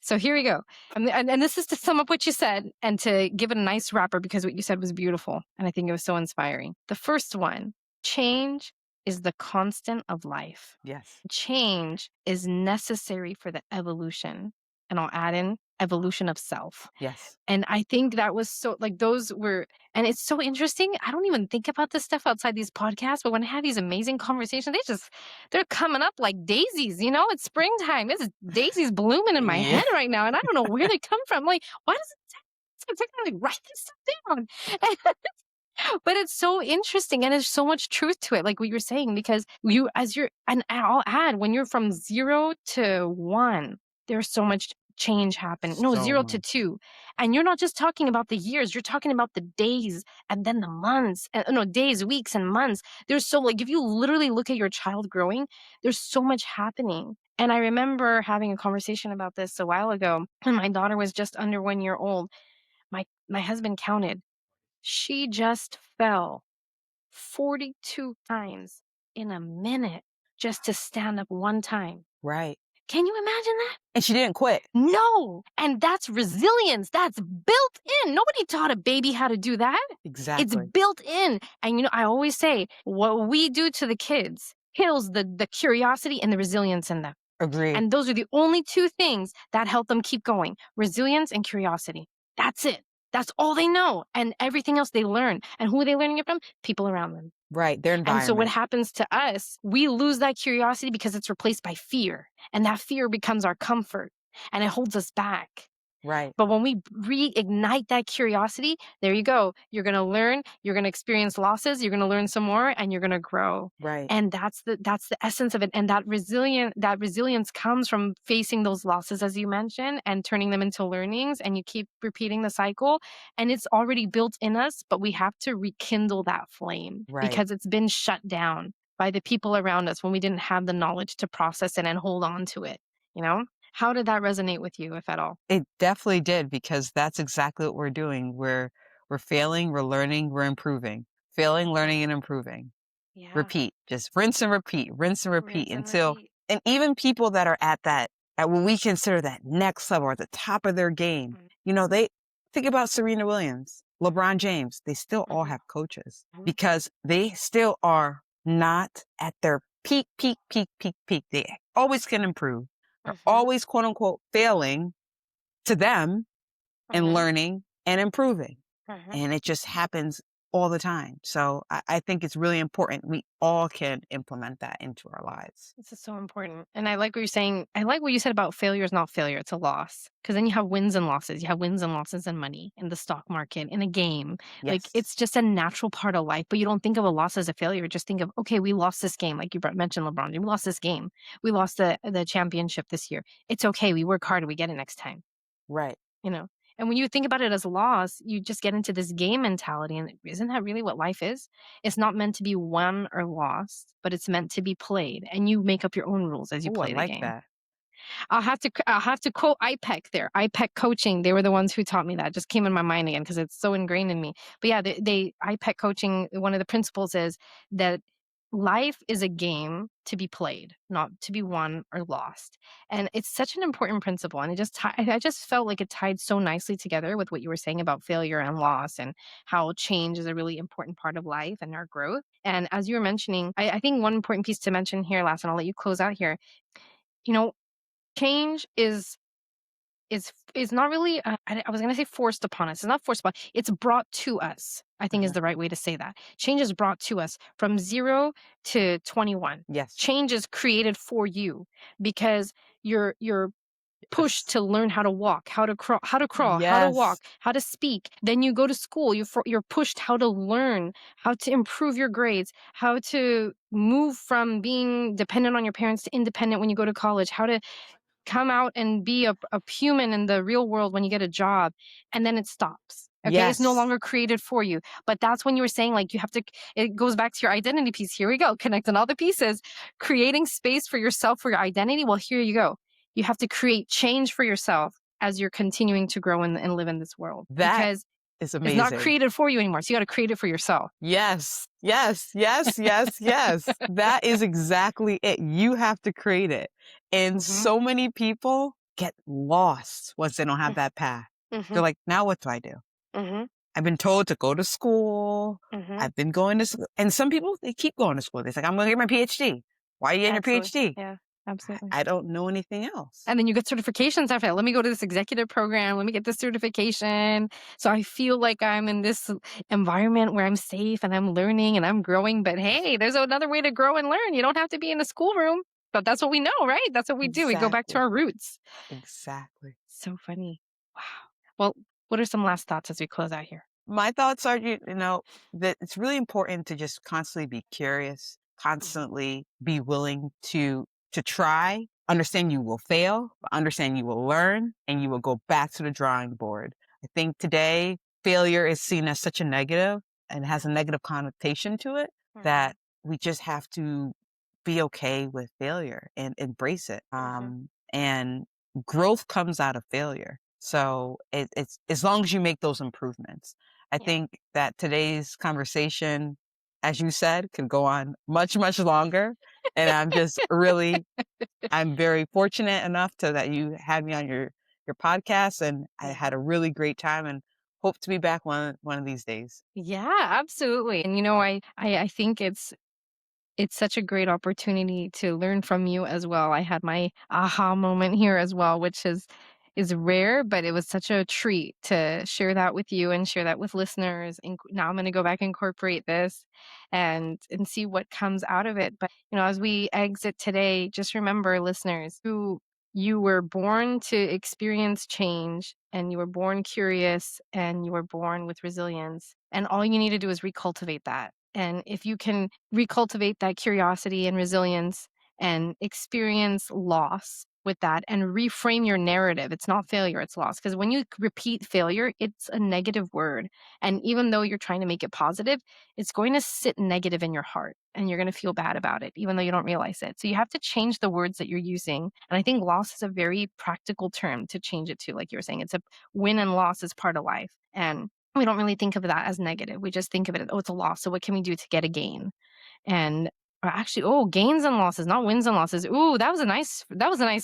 Speaker 2: So here we go. And this is to sum up what you said and to give it a nice wrapper because what you said was beautiful. And I think it was so inspiring. The first one, change is the constant of life.
Speaker 1: Yes.
Speaker 2: Change is necessary for the evolution. And I'll add in evolution of self.
Speaker 1: Yes.
Speaker 2: And I think that was so like those were and it's so interesting. I don't even think about this stuff outside these podcasts, but when I have these amazing conversations, they're coming up like daisies, you know? It's springtime. It's daisies blooming in my
Speaker 1: Yeah.
Speaker 2: head right now, and I don't know where they come from. Like, why does it take me to like write this stuff down? But it's so interesting and there's so much truth to it, like what you're saying, because you as you're and I'll add when you're from 0 to 1, there's so much change happen. No,
Speaker 1: So
Speaker 2: 0 to
Speaker 1: much.
Speaker 2: 2. And you're not just talking about the years, you're talking about the days and then the months. No, days, weeks, and months. There's so like if you literally look at your child growing, there's so much happening. And I remember having a conversation about this a while ago when my daughter was just under 1 year old. My husband counted she just fell 42 times in a minute just to stand up one time.
Speaker 1: Right.
Speaker 2: Can you imagine that?
Speaker 1: And she didn't quit.
Speaker 2: No. And that's resilience. That's built in. Nobody taught a baby how to do that. It's
Speaker 1: Exactly.
Speaker 2: built in. And I always say what we do to the kids kills the curiosity and the resilience in them.
Speaker 1: Agreed.
Speaker 2: And those are the only 2 things that help them keep going, resilience and curiosity. That's it. That's all they know. And everything else they learn. And who are they learning it from? People around them.
Speaker 1: Right. Their
Speaker 2: And so what
Speaker 1: environment.
Speaker 2: happens to us, we lose that curiosity because it's replaced by fear. And that fear becomes our comfort and it holds us back.
Speaker 1: Right.
Speaker 2: But when we reignite that curiosity, there you go. You're going to learn, you're going to experience losses, you're going to learn some more and you're going to grow.
Speaker 1: Right.
Speaker 2: And that's the essence of it. And that resilience comes from facing those losses as you mentioned and turning them into learnings and you keep repeating the cycle and it's already built in us, but we have to rekindle that flame
Speaker 1: Right.
Speaker 2: because it's been shut down by the people around us when we didn't have the knowledge to process it and hold on to it, you know? How did that resonate with you, if at all?
Speaker 1: It definitely did because that's exactly what we're doing. We're failing, we're learning, we're improving. Failing, learning, and improving.
Speaker 2: Yeah.
Speaker 1: Repeat. Just rinse and repeat
Speaker 2: Rinse and
Speaker 1: until
Speaker 2: repeat.
Speaker 1: and even people that are at what we consider that next level or at the top of their game,
Speaker 2: Mm,
Speaker 1: they think about Serena Williams,
Speaker 2: mhm,
Speaker 1: LeBron James, they still all
Speaker 2: mhm,
Speaker 1: have coaches
Speaker 2: mhm,
Speaker 1: because they still are not at their peak, peak, peak, peak, peak. They always can improve. They're
Speaker 2: mhm,
Speaker 1: always quote unquote failing to them and
Speaker 2: mhm,
Speaker 1: learning and improving.
Speaker 2: mhm.
Speaker 1: And it just happens all the time. So I think it's really important. We all can implement that into our lives.
Speaker 2: This is so important. And I like what you're saying. I like what you said about failure is not failure, it's a loss. Because then you have wins and losses. You have wins and losses in money, in the stock market, in a game. Like
Speaker 1: Yes.
Speaker 2: it's just a natural part of life, but you don't think of a loss as a failure. Just think of, okay, we lost this game. Like you mentioned LeBron, we lost this game. We lost the championship this year. It's okay. We work hard and we get it next time.
Speaker 1: Right.
Speaker 2: You know? And when you think about it as loss, you just get into this game mentality. And isn't that really what life is? It's not meant to be won or lost, but it's meant to be played. And you make up your own rules as you
Speaker 1: Oh, I
Speaker 2: play the
Speaker 1: like
Speaker 2: game.
Speaker 1: that.
Speaker 2: I'll have to quote IPEC there. IPEC coaching. They were the ones who taught me that. Just came in my mind again because it's so ingrained in me. But yeah, they IPEC coaching. One of the principles is that life is a game to be played, not to be won or lost. And it's such an important principle. And I just felt like it tied so nicely together with what you were saying about failure and loss and how change is a really important part of life and our growth. And as you were mentioning, I think one important piece to mention here, last, and I'll let you close out here. You know, change is is not really, I was going to say forced upon us. It's not forced upon. It's brought to us, I think, is
Speaker 1: Uh-huh.
Speaker 2: the right way to say that. Change is brought to us from 0 to 21.
Speaker 1: Yes.
Speaker 2: Change is created for you because you're pushed
Speaker 1: Yes.
Speaker 2: to learn how to walk, how to crawl, how to walk,
Speaker 1: Yes.
Speaker 2: how to speak. Then you go to school, you're pushed how to learn, how to improve your grades, how to move from being dependent on your parents to independent when you go to college, how to come out and be a human in the real world when you get a job, and then it stops. Okay, it's no
Speaker 1: Yes.
Speaker 2: longer created for you. But that's when you were saying, like, you have to, it goes back to your identity piece. Here we go, connecting all the pieces, creating space for yourself, for your identity. Well, here you go. You have to create change for yourself as you're continuing to grow and live in this world,
Speaker 1: That
Speaker 2: because
Speaker 1: is
Speaker 2: it's not
Speaker 1: amazing.
Speaker 2: created for you anymore. So you got to create it for yourself.
Speaker 1: Yes. Yes. Yes. Yes. Yes. That is exactly it. You have to create it. And
Speaker 2: Mm-hmm.
Speaker 1: so many people get lost once they don't have that path.
Speaker 2: Mm-hmm.
Speaker 1: They're like, now what do I do?
Speaker 2: Mm-hmm.
Speaker 1: I've been told to go to school.
Speaker 2: Mm-hmm.
Speaker 1: I've been going to school. And some people, they keep going to school. They're like, I'm going to get my PhD. Why are you getting your
Speaker 2: Absolutely.
Speaker 1: PhD?
Speaker 2: Yeah. Absolutely.
Speaker 1: I don't know anything else.
Speaker 2: And then you get certifications after that. Let me go to this executive program. Let me get this certification. So I feel like I'm in this environment where I'm safe and I'm learning and I'm growing. But hey, there's another way to grow and learn. You don't have to be in a schoolroom. But that's what we know, right? That's what we do. We go back to
Speaker 1: Exactly.
Speaker 2: our roots.
Speaker 1: Exactly.
Speaker 2: So funny. Wow. Well, what are some last thoughts as we close out here?
Speaker 1: My thoughts are, that it's really important to just constantly be curious,
Speaker 2: Mhm.
Speaker 1: constantly be willing to try, understand you will fail, but understand you will learn, and you will go back to the drawing board. I think today failure is seen as such a negative and has a negative connotation to it
Speaker 2: Mhm.
Speaker 1: that we just have to be okay with failure and embrace it.
Speaker 2: Mhm.
Speaker 1: And growth comes out of failure. So it's as long as you make those improvements. I
Speaker 2: Yeah.
Speaker 1: think that today's conversation, as you said, could go on much, much longer. And I'm very fortunate enough that you had me on your podcast, and I
Speaker 2: Yeah.
Speaker 1: had a really great time and hope to be back one of these days.
Speaker 2: Yeah, absolutely. And I think it's such a great opportunity to learn from you as well. I had my aha moment here as well, which is rare, but it was such a treat to share that with you and share that with listeners. And now I'm going to go back and incorporate this and see what comes out of it. But as we exit today, just remember, listeners, who you were born to experience change, and you were born curious, and you were born with resilience. And all you need to do is recultivate that. And if you can recultivate that curiosity and resilience and experience loss with that and reframe your narrative, it's not failure, it's loss. Because when you repeat failure, it's a negative word. And even though you're trying to make it positive, it's going to sit negative in your heart and you're going to feel bad about it, even though you don't realize it. So you have to change the words that you're using. And I think loss is a very practical term to change it to. Like you were saying, it's a win and loss is part of life. And we don't really think of that as negative. We just think of it as, oh, it's a loss. So what can we do to get a gain? And or actually, oh, gains and losses, not wins and losses. Ooh, that was a nice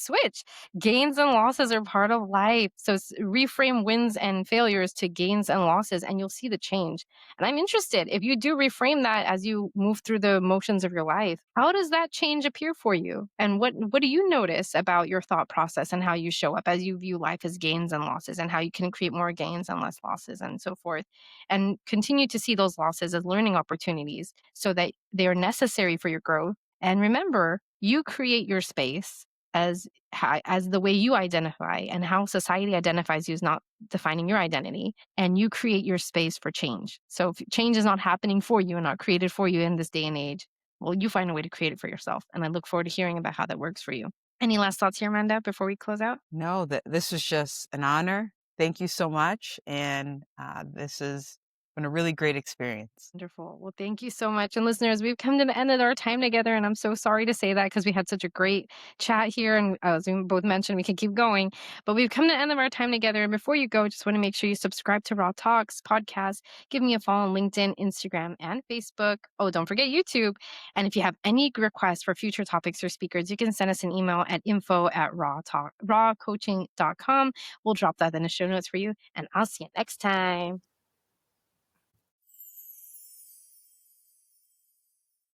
Speaker 2: switch. Gains and losses are part of life. So reframe wins and failures to gains and losses, and you'll see the change. And I'm interested, if you do reframe that as you move through the motions of your life, how does that change appear for you? And what do you notice about your thought process and how you show up as you view life as gains and losses, and how you can create more gains and less losses and so forth? And continue to see those losses as learning opportunities so that they are necessary for your growth. And remember, you create your space as the way you identify, and how society identifies you is not defining your identity, and you create your space for change. So if change is not happening for you and not created for you in this day and age, well, you find a way to create it for yourself. And I look forward to hearing about how that works for you. Any last thoughts here, Amanda, before we close out?
Speaker 1: No, that this was just an honor. Thank you so much. And this has been a really great experience.
Speaker 2: Wonderful. Well, thank you so much. And listeners, we've come to the end of our time together. And I'm so sorry to say that, because we had such a great chat here. And as we both mentioned, we could keep going. But we've come to the end of our time together. And before you go, just want to make sure you subscribe to Raw Talks podcast. Give me a follow on LinkedIn, Instagram, and Facebook. Oh, don't forget YouTube. And if you have any requests for future topics or speakers, you can send us an email at info@rawcoaching.com. We'll drop that in the show notes for you. And I'll see you next time.